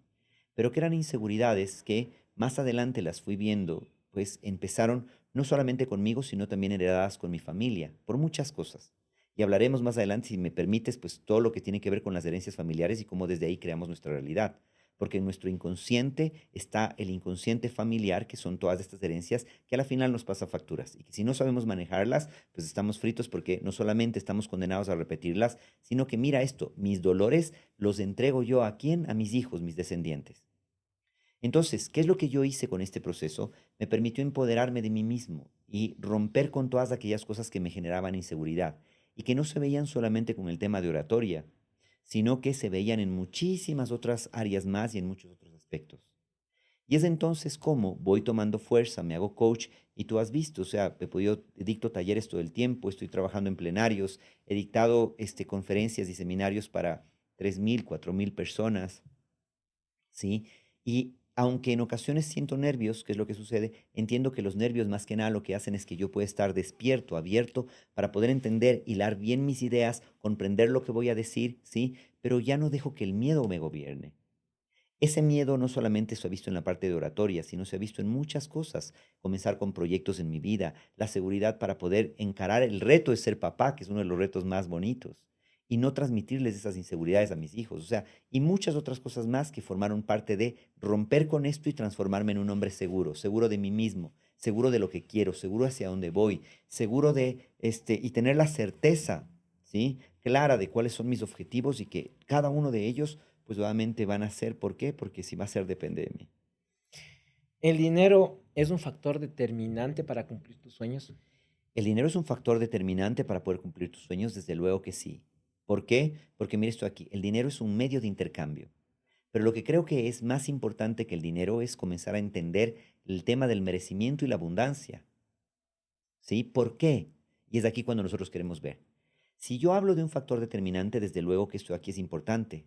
Speaker 1: pero que eran inseguridades que más adelante las fui viendo, pues empezaron no solamente conmigo, sino también heredadas con mi familia, por muchas cosas. Y hablaremos más adelante, si me permites, pues todo lo que tiene que ver con las herencias familiares y cómo desde ahí creamos nuestra realidad. Porque en nuestro inconsciente está el inconsciente familiar, que son todas estas herencias que a la final nos pasa facturas. Y que si no sabemos manejarlas, pues estamos fritos porque no solamente estamos condenados a repetirlas, sino que mira esto, mis dolores los entrego yo a quién, a mis hijos, mis descendientes. Entonces, ¿qué es lo que yo hice con este proceso? Me permitió empoderarme de mí mismo y romper con todas aquellas cosas que me generaban inseguridad y que no se veían solamente con el tema de oratoria, sino que se veían en muchísimas otras áreas más y en muchos otros aspectos. Y es entonces como voy tomando fuerza, me hago coach y tú has visto, o sea, dicto talleres todo el tiempo, estoy trabajando en plenarios, he dictado conferencias y seminarios para 3.000, 4.000 personas, ¿sí? Y aunque en ocasiones siento nervios, que es lo que sucede, entiendo que los nervios más que nada lo que hacen es que yo pueda estar despierto, abierto, para poder entender, hilar bien mis ideas, comprender lo que voy a decir, ¿sí? Pero ya no dejo que el miedo me gobierne. Ese miedo no solamente se ha visto en la parte de oratoria, sino se ha visto en muchas cosas. Comenzar con proyectos en mi vida, la seguridad para poder encarar el reto de ser papá, que es uno de los retos más bonitos, y no transmitirles esas inseguridades a mis hijos. O sea, y muchas otras cosas más que formaron parte de romper con esto y transformarme en un hombre seguro, seguro de mí mismo, seguro de lo que quiero, seguro hacia dónde voy, seguro de, y tener la certeza, ¿sí? Clara de cuáles son mis objetivos y que cada uno de ellos pues obviamente van a ser, ¿por qué? Porque si va a ser depende de mí.
Speaker 2: ¿El dinero es un factor determinante para cumplir tus sueños?
Speaker 1: ¿El dinero es un factor determinante para poder cumplir tus sueños? Desde luego que sí. ¿Por qué? Porque mira esto aquí, el dinero es un medio de intercambio, pero lo que creo que es más importante que el dinero es comenzar a entender el tema del merecimiento y la abundancia, ¿sí? ¿Por qué? Y es aquí cuando nosotros queremos ver. Si yo hablo de un factor determinante, desde luego que esto aquí es importante,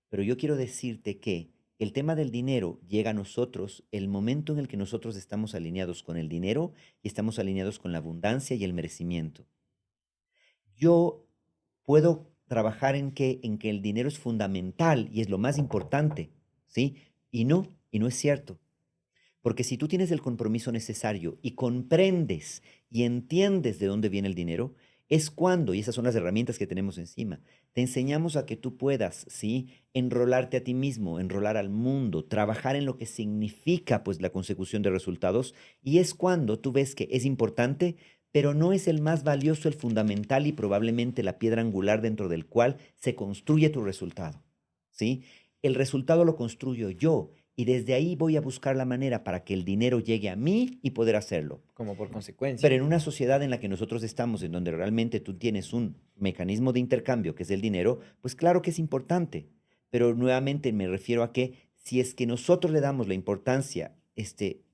Speaker 1: pero yo quiero decirte que el tema del dinero llega a nosotros el momento en el que nosotros estamos alineados con el dinero y estamos alineados con la abundancia y el merecimiento. Yo puedo trabajar en que el dinero es fundamental y es lo más importante, ¿sí? Y no es cierto. Porque si tú tienes el compromiso necesario y comprendes y entiendes de dónde viene el dinero, es cuando, y esas son las herramientas que tenemos encima, te enseñamos a que tú puedas, ¿sí? Enrolarte a ti mismo, enrolar al mundo, trabajar en lo que significa, pues, la consecución de resultados, y es cuando tú ves que es importante, pero no es el más valioso, el fundamental y probablemente la piedra angular dentro del cual se construye tu resultado, ¿sí? El resultado lo construyo yo y desde ahí voy a buscar la manera para que el dinero llegue a mí y poder hacerlo.
Speaker 2: como por
Speaker 1: Pero
Speaker 2: consecuencia.
Speaker 1: en una sociedad en la que nosotros estamos, en donde realmente tú tienes un mecanismo de intercambio, que es el dinero, pues claro que es importante. Pero nuevamente me refiero a que si es que nosotros le damos la importancia,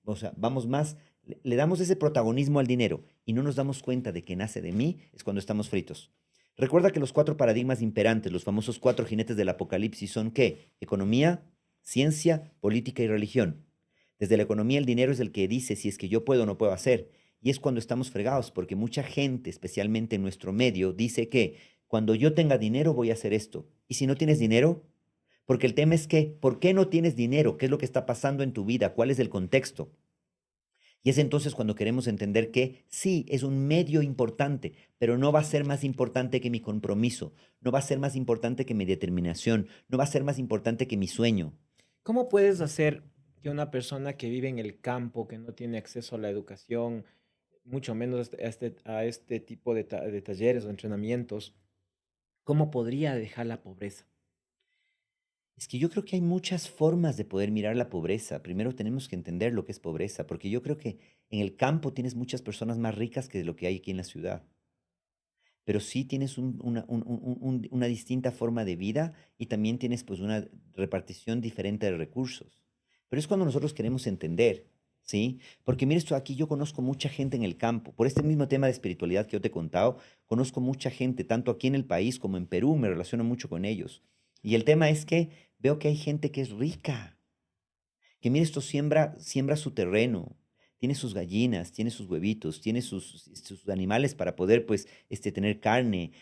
Speaker 1: o sea, vamos más, le damos ese protagonismo al dinero y no nos damos cuenta de que nace de mí, es cuando estamos fritos. Recuerda que los cuatro paradigmas imperantes, los famosos cuatro jinetes del apocalipsis, son ¿qué? Economía, ciencia, política y religión. Desde la economía el dinero es el que dice si es que yo puedo o no puedo hacer. Y es cuando estamos fregados, porque mucha gente, especialmente en nuestro medio, dice que cuando yo tenga dinero voy a hacer esto. Y si no tienes dinero, porque el tema es que, ¿por qué no tienes dinero? ¿Qué es lo que está pasando en tu vida? ¿Cuál es el contexto? Y es entonces cuando queremos entender que sí, es un medio importante, pero no va a ser más importante que mi compromiso, no va a ser más importante que mi determinación, no va a ser más importante que mi sueño.
Speaker 2: ¿Cómo puedes hacer que una persona que vive en el campo, que no tiene acceso a la educación, mucho menos a este tipo de talleres o entrenamientos, cómo podría dejar la pobreza?
Speaker 1: Es que yo creo que hay muchas formas de poder mirar la pobreza. Primero tenemos que entender lo que es pobreza, porque yo creo que en el campo tienes muchas personas más ricas que lo que hay aquí en la ciudad, pero sí tienes una distinta forma de vida y también tienes pues una repartición diferente de recursos. Pero es cuando nosotros queremos entender, ¿sí? Porque mira esto, aquí yo conozco mucha gente en el campo, por este mismo tema de espiritualidad que yo te he contado, conozco mucha gente, tanto aquí en el país como en Perú, me relaciono mucho con ellos. Y el tema es que veo que hay gente que es rica, que mire esto, siembra su terreno, tiene sus gallinas, tiene sus huevitos, tiene sus animales para poder, pues, tener carne,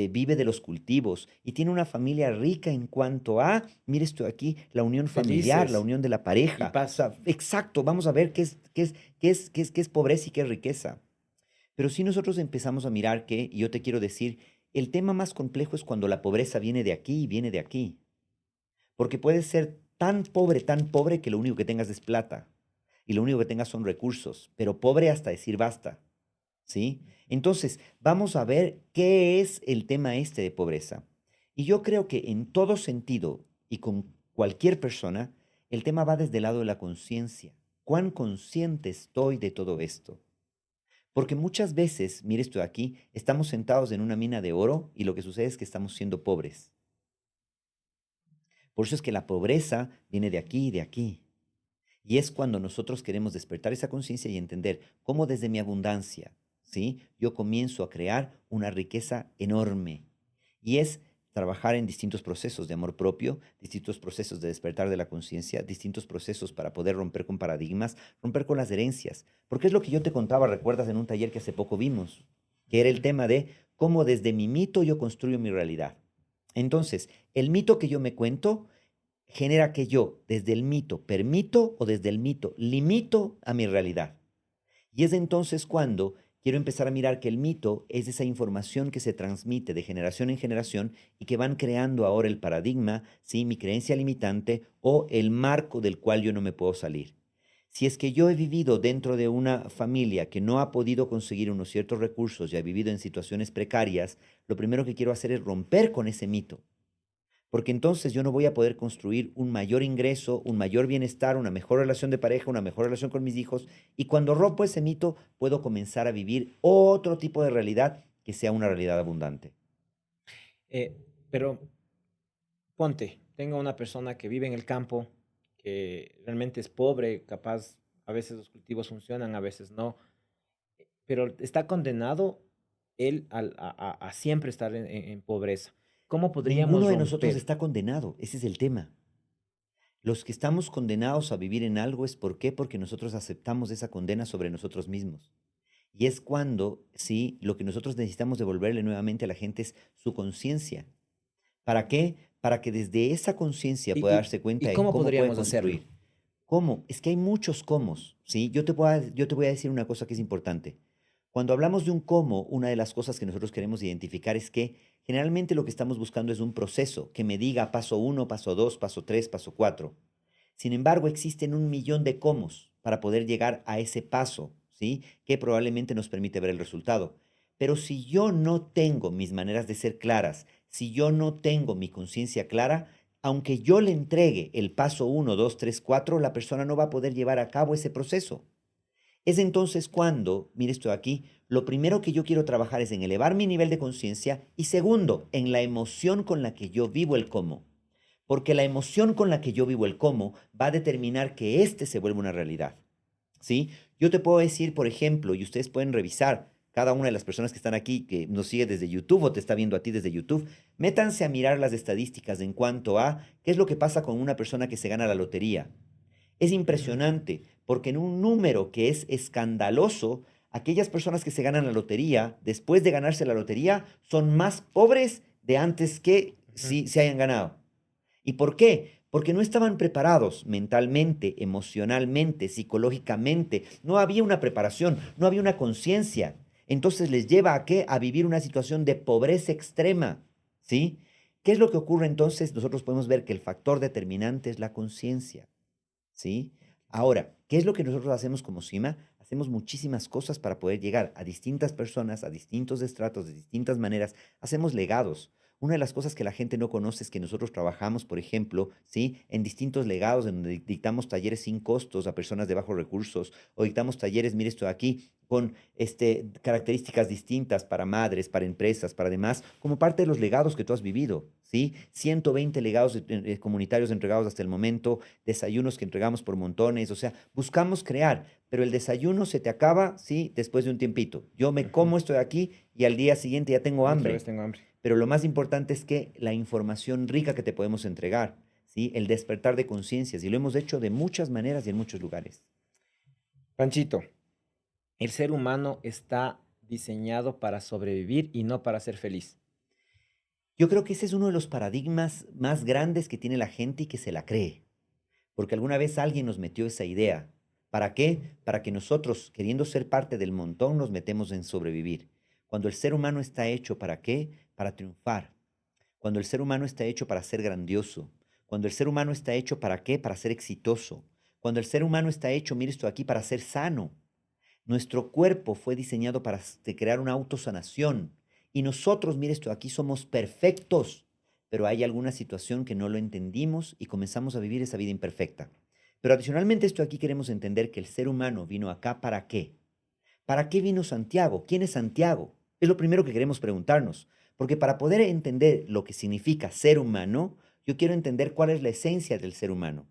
Speaker 1: vive de los cultivos y tiene una familia rica en cuanto a, mire esto aquí, la unión familiar, la
Speaker 2: Felices
Speaker 1: unión de la
Speaker 2: y
Speaker 1: pareja. O
Speaker 2: paz.
Speaker 1: sea, exacto, vamos a ver qué es pobreza y qué es riqueza. Pero si nosotros empezamos a mirar que, y yo te quiero decir, el tema más complejo es cuando la pobreza viene de aquí y viene de aquí. Porque puedes ser tan pobre que lo único que tengas es plata y lo único que tengas son recursos, pero pobre hasta decir basta, ¿sí? Entonces, vamos a ver qué es el tema este de pobreza. Y yo creo que en todo sentido y con cualquier persona, el tema va desde el lado de la conciencia. ¿Cuán consciente estoy de todo esto? Porque muchas veces, mire esto de aquí, estamos sentados en una mina de oro y lo que sucede es que estamos siendo pobres. Por eso es que la pobreza viene de aquí y de aquí. Y es cuando nosotros queremos despertar esa conciencia y entender cómo desde mi abundancia, ¿sí? Yo comienzo a crear una riqueza enorme. Y es trabajar en distintos procesos de amor propio, distintos procesos de despertar de la conciencia, distintos procesos para poder romper con paradigmas, romper con las herencias. Porque es lo que yo te contaba, recuerdas en un taller que hace poco vimos, que era el tema de cómo desde mi mito yo construyo mi realidad. Entonces, el mito que yo me cuento genera que yo, desde el mito, permito o desde el mito, limito a mi realidad. Y es entonces cuando quiero empezar a mirar que el mito es esa información que se transmite de generación en generación y que van creando ahora el paradigma, ¿sí? Mi creencia limitante o el marco del cual yo no me puedo salir. Si es que yo he vivido dentro de una familia que no ha podido conseguir unos ciertos recursos y ha vivido en situaciones precarias, lo primero que quiero hacer es romper con ese mito porque entonces yo no voy a poder construir un mayor ingreso, un mayor bienestar, una mejor relación de pareja, una mejor relación con mis hijos. Y cuando rompo ese mito, puedo comenzar a vivir otro tipo de realidad que sea una realidad abundante.
Speaker 2: Eh, pero ponte, tengo una persona que vive en el campo, que realmente es pobre, capaz, a veces los cultivos funcionan, a veces no, pero está condenado él a siempre estar en pobreza. ¿Cómo
Speaker 1: Ninguno
Speaker 2: podríamos
Speaker 1: de nosotros
Speaker 2: romper?
Speaker 1: está condenado, ese es el tema. Los que estamos condenados a vivir en algo es ¿por qué? Porque nosotros aceptamos esa condena sobre nosotros mismos. Y es cuando, sí, lo que nosotros necesitamos devolverle nuevamente a la gente es su conciencia. ¿Para qué? Para que desde esa conciencia
Speaker 2: ¿Y,
Speaker 1: pueda
Speaker 2: y,
Speaker 1: darse cuenta
Speaker 2: y
Speaker 1: de
Speaker 2: cómo
Speaker 1: cómo puede
Speaker 2: podríamos hacerlo?
Speaker 1: construir. ¿Cómo? Es que hay muchos cómo, ¿sí? Yo te voy a decir una cosa que es importante. Cuando hablamos de un cómo, una de las cosas que nosotros queremos identificar es que generalmente lo que estamos buscando es un proceso que me diga paso uno, paso dos, paso tres, paso cuatro. Sin embargo, existen un millón de cómo para poder llegar a ese paso, ¿sí? Que probablemente nos permite ver el resultado. Pero si yo no tengo mis maneras de ser claras, si yo no tengo mi conciencia clara, aunque yo le entregue el paso uno, 2, 3, 4, la persona no va a poder llevar a cabo ese proceso. Es entonces cuando, mire esto aquí, lo primero que yo quiero trabajar es en elevar mi nivel de conciencia y segundo, en la emoción con la que yo vivo el cómo. Porque la emoción con la que yo vivo el cómo va a determinar que éste se vuelva una realidad. ¿Sí? Yo te puedo decir, por ejemplo, y ustedes pueden revisar, cada una de las personas que están aquí, que nos sigue desde YouTube o te está viendo a ti desde YouTube, métanse a mirar las estadísticas en cuanto a qué es lo que pasa con una persona que se gana la lotería. Es
Speaker 2: Ujú.
Speaker 1: impresionante, porque en un número que es escandaloso, aquellas personas que se ganan la lotería, después de ganarse la lotería, son más pobres de antes que
Speaker 2: Ujú.
Speaker 1: si se hayan ganado. ¿Y por qué? Porque no estaban preparados mentalmente, emocionalmente, psicológicamente. No había una preparación, no había una conciencia. Entonces les lleva a qué? A vivir una situación de pobreza extrema, ¿sí? ¿Qué es lo que ocurre entonces? Nosotros podemos ver que el factor determinante es la conciencia, ¿sí? Ahora, ¿qué es lo que nosotros hacemos como CIMA? Hacemos muchísimas cosas para poder llegar a distintas personas, a distintos estratos, de distintas maneras. Hacemos legados. Una de las cosas que la gente no conoce es que nosotros trabajamos, por ejemplo, ¿sí? En distintos legados en donde dictamos talleres sin costos a personas de bajos recursos o dictamos talleres, mire esto de aquí, con características distintas para madres, para empresas, para demás, como parte de los legados que tú has vivido, ¿sí? 120 legados comunitarios entregados hasta el momento, desayunos que entregamos por montones, o sea, buscamos crear, pero el desayuno se te acaba, ¿sí? Después de un tiempito. Yo me
Speaker 2: Ujú.
Speaker 1: como esto de aquí y al día siguiente ya tengo
Speaker 2: Otra vez
Speaker 1: hambre,
Speaker 2: tengo hambre.
Speaker 1: pero lo más importante es que la información rica que te podemos entregar, ¿sí? El despertar de conciencias, y lo hemos hecho de muchas maneras y en muchos lugares.
Speaker 2: Panchito, el ser humano está diseñado para sobrevivir y no para ser feliz.
Speaker 1: Yo creo que ese es uno de los paradigmas más grandes que tiene la gente y que se la cree, porque alguna vez alguien nos metió esa idea. ¿Para qué? Para que nosotros, queriendo ser parte del montón, nos metemos en sobrevivir. Cuando el ser humano está hecho para qué? Para triunfar. Cuando el ser humano está hecho para ser grandioso. Cuando el ser humano está hecho para qué? Para ser exitoso. Cuando el ser humano está hecho, mire esto aquí, para ser sano. Nuestro cuerpo fue diseñado para crear una autosanación. Y nosotros, mire esto, aquí somos perfectos, pero hay alguna situación que no lo entendimos y comenzamos a vivir esa vida imperfecta. Pero adicionalmente esto aquí queremos entender que el ser humano vino acá para qué. ¿Para qué vino Santiago? ¿Quién es Santiago? Es lo primero que queremos preguntarnos, porque para poder entender lo que significa ser humano, yo quiero entender cuál es la esencia del ser humano.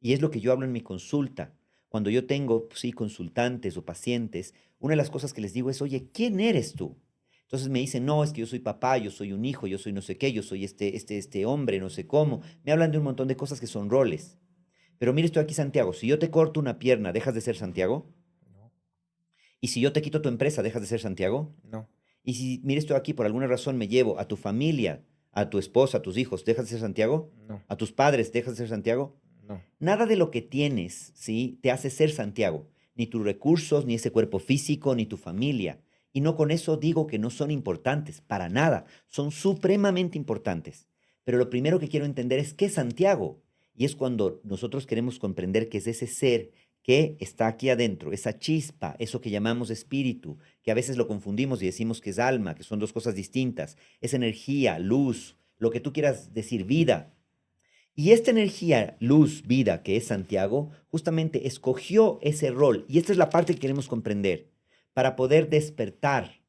Speaker 1: Y es lo que yo hablo en mi consulta. Cuando yo tengo, pues sí, consultantes o pacientes, una de las cosas que les digo es, oye, ¿quién eres tú? Entonces me dicen, no, es que yo soy papá, yo soy un hijo, yo soy no sé qué, yo soy este hombre, no sé cómo. Me hablan de un montón de cosas que son roles. Pero mire esto aquí, Santiago, si yo te corto una pierna, ¿dejas de ser Santiago?
Speaker 2: No,
Speaker 1: Y si yo te quito tu empresa, ¿dejas de ser Santiago?
Speaker 2: no,
Speaker 1: Y si, mire esto aquí, por alguna razón me llevo a tu familia, a tu esposa, a tus hijos, ¿dejas de ser Santiago?
Speaker 2: no,
Speaker 1: ¿A tus padres, dejas de ser Santiago?
Speaker 2: no.
Speaker 1: Nada de lo que tienes, ¿sí? Te hace ser Santiago, ni tus recursos, ni ese cuerpo físico, ni tu familia. Y no con eso digo que no son importantes, para nada, son supremamente importantes. Pero lo primero que quiero entender es qué es Santiago. Y es cuando nosotros queremos comprender que es ese ser que está aquí adentro, esa chispa, eso que llamamos espíritu, que a veces lo confundimos y decimos que es alma, que son dos cosas distintas, es energía, luz, lo que tú quieras decir, vida. Y esta energía, luz, vida, que es Santiago, justamente escogió ese rol. Y esta es la parte que queremos comprender, para poder despertar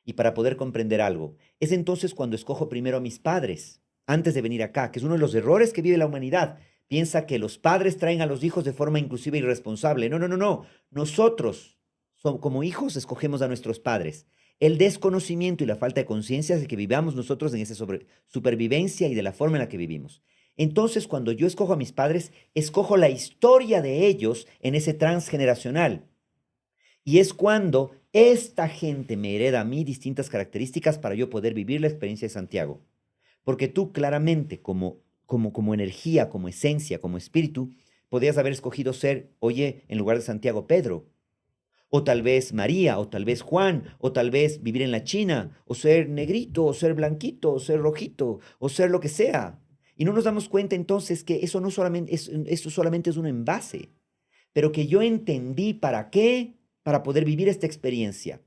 Speaker 1: y para poder comprender algo. Es entonces cuando escojo primero a mis padres, antes de venir acá, que es uno de los errores que vive la humanidad. Piensa que los padres traen a los hijos de forma inclusiva e irresponsable. No, no, no, no. Nosotros, como hijos, escogemos a nuestros padres. El desconocimiento y la falta de conciencia de que vivamos nosotros en esa supervivencia y de la forma en la que vivimos. Entonces, cuando yo escojo a mis padres, escojo la historia de ellos en ese transgeneracional. Y es cuando esta gente me hereda a mí distintas características para yo poder vivir la experiencia de Santiago. Porque tú claramente, como energía, como esencia, como espíritu, podías haber escogido ser, oye, en lugar de Santiago, Pedro. O tal vez María, o tal vez Juan, o tal vez vivir en la China, o ser negrito, o ser blanquito, o ser rojito, o ser lo que sea. Y no nos damos cuenta entonces que eso no solamente eso solamente es un envase, pero que yo entendí para qué, para poder vivir esta experiencia.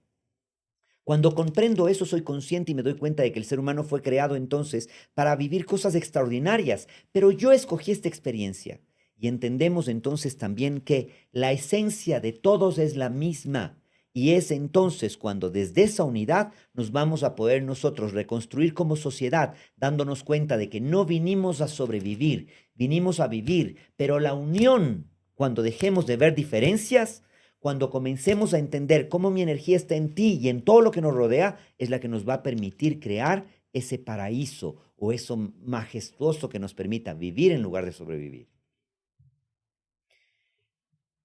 Speaker 1: Cuando comprendo eso, soy consciente y me doy cuenta de que el ser humano fue creado entonces para vivir cosas extraordinarias, pero yo escogí esta experiencia. Y entendemos entonces también que la esencia de todos es la misma. Y es entonces cuando desde esa unidad nos vamos a poder nosotros reconstruir como sociedad, dándonos cuenta de que no vinimos a sobrevivir, vinimos a vivir, pero la unión, cuando dejemos de ver diferencias, cuando comencemos a entender cómo mi energía está en ti y en todo lo que nos rodea, es la que nos va a permitir crear ese paraíso o eso majestuoso que nos permita vivir en lugar de sobrevivir.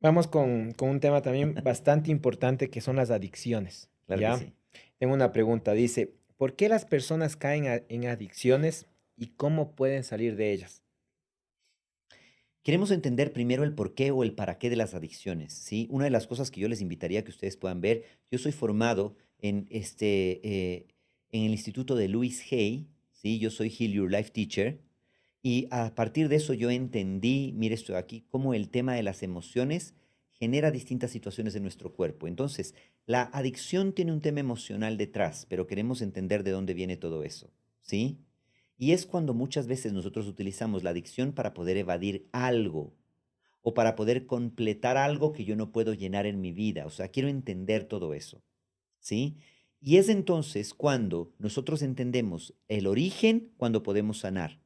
Speaker 2: Vamos con un tema también bastante importante que son las adicciones,
Speaker 1: Claro que
Speaker 2: ¿ya?
Speaker 1: sí.
Speaker 2: Tengo una pregunta, dice, ¿por qué las personas caen en adicciones y cómo pueden salir de ellas?
Speaker 1: Queremos entender primero el porqué o el para qué de las adicciones, ¿sí? Una de las cosas que yo les invitaría a que ustedes puedan ver, yo soy formado en el Instituto de Louis Hay, ¿sí? Yo soy Heal Your Life Teacher, y a partir de eso yo entendí, mire esto de aquí, cómo el tema de las emociones genera distintas situaciones en nuestro cuerpo. Entonces, la adicción tiene un tema emocional detrás, pero queremos entender de dónde viene todo eso, ¿sí? Y es cuando muchas veces nosotros utilizamos la adicción para poder evadir algo o para poder completar algo que yo no puedo llenar en mi vida. O sea, quiero entender todo eso, ¿sí? Y es entonces cuando nosotros entendemos el origen, cuando podemos sanar.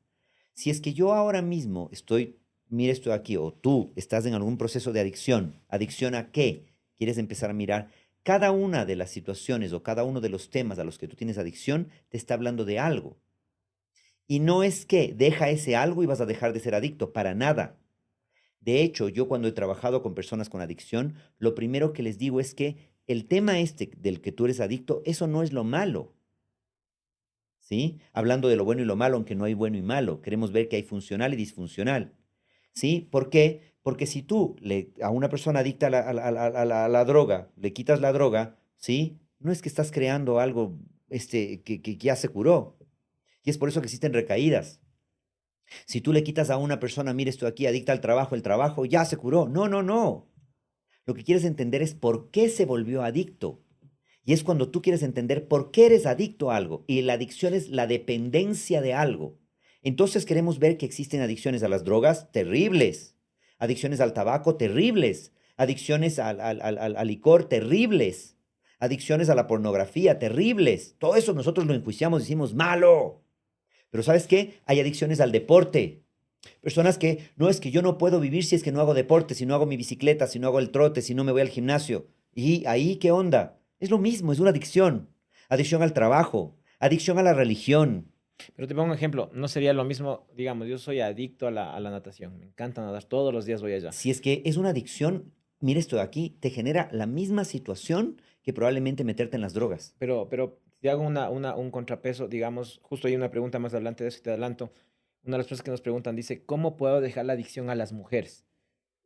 Speaker 1: Si es que yo ahora mismo estoy, mira esto aquí, o tú estás en algún proceso de adicción, ¿adicción a qué? Quieres empezar a mirar. Cada una de las situaciones o cada uno de los temas a los que tú tienes adicción te está hablando de algo. Y no es que deja ese algo y vas a dejar de ser adicto, para nada. De hecho, yo cuando he trabajado con personas con adicción, lo primero que les digo es que el tema este del que tú eres adicto, eso no es lo malo, ¿sí? Hablando de lo bueno y lo malo, aunque no hay bueno y malo, queremos ver que hay funcional y disfuncional, ¿sí? ¿Por qué? Porque si tú a una persona adicta a la droga, le quitas la droga, ¿sí? No es que estás creando algo que ya se curó. Y es por eso que existen recaídas. Si tú le quitas a una persona, mire esto aquí, adicta al trabajo, el trabajo ya se curó. No, no, no. Lo que quieres entender es por qué se volvió adicto. Y es cuando tú quieres entender por qué eres adicto a algo. Y la adicción es la dependencia de algo. Entonces queremos ver que existen adicciones a las drogas terribles, adicciones al tabaco terribles, adicciones al licor terribles, adicciones a la pornografía terribles. Todo eso nosotros lo enjuiciamos y decimos malo. Pero ¿sabes qué? Hay adicciones al deporte. Personas que, no es que yo no puedo vivir si es que no hago deporte, si no hago mi bicicleta, si no hago el trote, si no me voy al gimnasio. ¿Y ahí qué onda? Es lo mismo, es una adicción. Adicción al trabajo, adicción a la religión.
Speaker 2: Pero te pongo un ejemplo, no sería lo mismo, digamos, yo soy adicto a la natación, me encanta nadar, todos los días voy allá.
Speaker 1: Si es que es una adicción, mira esto de aquí, te genera la misma situación que probablemente meterte en las drogas.
Speaker 2: Pero te hago un contrapeso, digamos, justo hay una pregunta más adelante de eso y te adelanto. Una de las personas que nos preguntan dice, ¿cómo puedo dejar la adicción a las mujeres?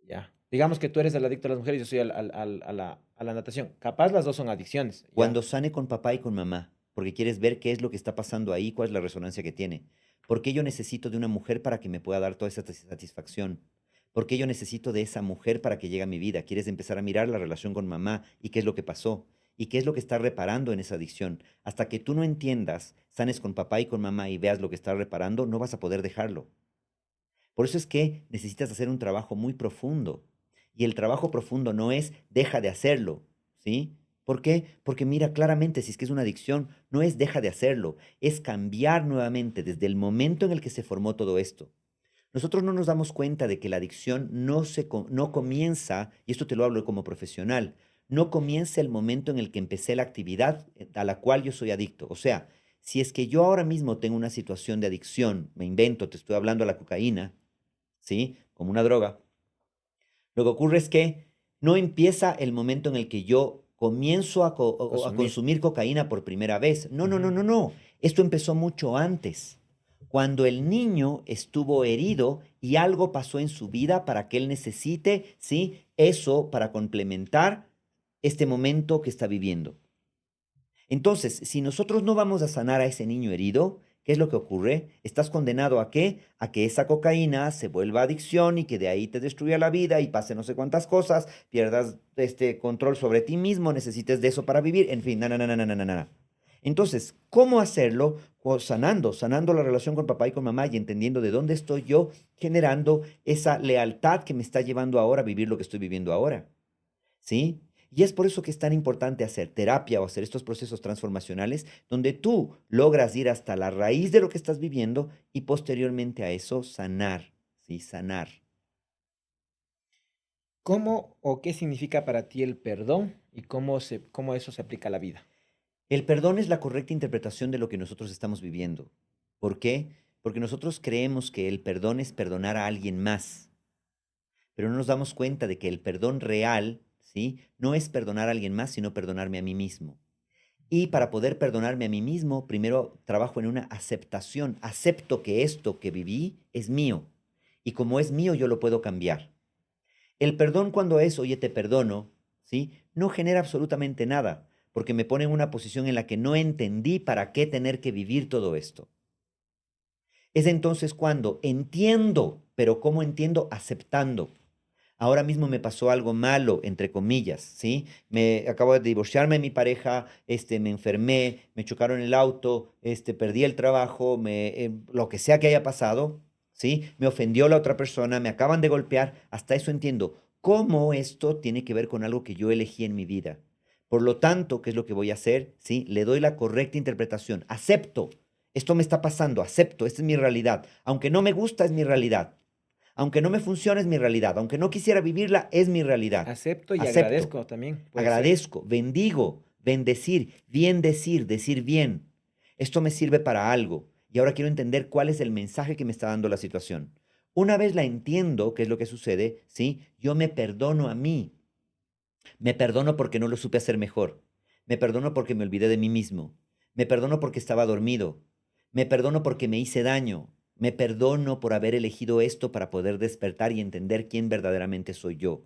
Speaker 2: Ya. Digamos que tú eres el adicto a las mujeres y yo soy a la natación. Capaz las dos son adicciones, ya.
Speaker 1: Cuando sane con papá y con mamá, porque quieres ver qué es lo que está pasando ahí, cuál es la resonancia que tiene. ¿Por qué yo necesito de una mujer para que me pueda dar toda esa satisfacción? ¿Por qué yo necesito de esa mujer para que llegue a mi vida? ¿Quieres empezar a mirar la relación con mamá y qué es lo que pasó? ¿Y qué es lo que está reparando en esa adicción? Hasta que tú no entiendas, sanes con papá y con mamá y veas lo que está reparando, no vas a poder dejarlo. Por eso es que necesitas hacer un trabajo muy profundo. Y el trabajo profundo no es deja de hacerlo, ¿sí? ¿Por qué? Porque mira claramente, si es que es una adicción, no es deja de hacerlo, es cambiar nuevamente desde el momento en el que se formó todo esto. Nosotros no nos damos cuenta de que la adicción no comienza, y esto te lo hablo como profesional, no comienza el momento en el que empecé la actividad a la cual yo soy adicto. O sea, Si es que yo ahora mismo tengo una situación de adicción, me invento, te estoy hablando a la cocaína, ¿sí? Como una droga. Lo que ocurre es que no empieza el momento en el que yo comienzo a
Speaker 2: Consumir.
Speaker 1: consumir cocaína por primera vez. No, no, no,
Speaker 2: Ujú.
Speaker 1: no, no. Esto empezó mucho antes, cuando el niño estuvo herido y algo pasó en su vida para que él necesite, ¿sí? Eso para complementar este momento que está viviendo. Entonces, si nosotros no vamos a sanar a ese niño herido, ¿qué es lo que ocurre? Estás condenado ¿a qué? A que esa cocaína se vuelva adicción y que de ahí te destruya la vida y pase no sé cuántas cosas, pierdas este control sobre ti mismo, necesites de eso para vivir, en fin, na, na, na, na, na, na, na, na. Entonces, ¿cómo hacerlo? Sanando la relación con papá y con mamá y entendiendo de dónde estoy yo, generando esa lealtad que me está llevando ahora a vivir lo que estoy viviendo ahora. ¿Sí? Y es por eso que es tan importante hacer terapia o hacer estos procesos transformacionales donde tú logras ir hasta la raíz de lo que estás viviendo y posteriormente a eso sanar, ¿sí? Sanar.
Speaker 2: ¿Cómo o qué significa para ti el perdón y cómo eso se aplica a la vida?
Speaker 1: El perdón es la correcta interpretación de lo que nosotros estamos viviendo. ¿Por qué? Porque nosotros creemos que el perdón es perdonar a alguien más, pero no nos damos cuenta de que el perdón real, ¿sí? No es perdonar a alguien más, sino perdonarme a mí mismo. Y para poder perdonarme a mí mismo, primero trabajo en una aceptación. Acepto que esto que viví es mío. Y como es mío, yo lo puedo cambiar. El perdón cuando es, oye, te perdono, ¿sí? No genera absolutamente nada, porque me pone en una posición en la que no entendí para qué tener que vivir todo esto. Es entonces cuando entiendo, pero ¿cómo entiendo? Aceptando. Ahora mismo me pasó algo malo, entre comillas, ¿sí? Me acabo de divorciarme de mi pareja, me enfermé, me chocaron el auto, perdí el trabajo, lo que sea que haya pasado, ¿sí? Me ofendió la otra persona, me acaban de golpear, hasta eso entiendo. ¿Cómo esto tiene que ver con algo que yo elegí en mi vida? Por lo tanto, ¿qué es lo que voy a hacer? ¿Sí? Le doy la correcta interpretación. Acepto. Esto me está pasando, acepto, esta es mi realidad. Aunque no me gusta, es mi realidad. Aunque no me funcione, es mi realidad. Aunque no quisiera vivirla, es mi realidad.
Speaker 2: Acepto y
Speaker 1: Acepto,
Speaker 2: agradezco también, puede ser.
Speaker 1: agradezco, bendigo, bendecir, bien decir, decir bien. Esto me sirve para algo. Y ahora quiero entender cuál es el mensaje que me está dando la situación. Una vez la entiendo, qué es lo que sucede, ¿sí? Yo me perdono a mí. Me perdono porque no lo supe hacer mejor. Me perdono porque me olvidé de mí mismo. Me perdono porque estaba dormido. Me perdono porque me hice daño. Me perdono por haber elegido esto para poder despertar y entender quién verdaderamente soy yo.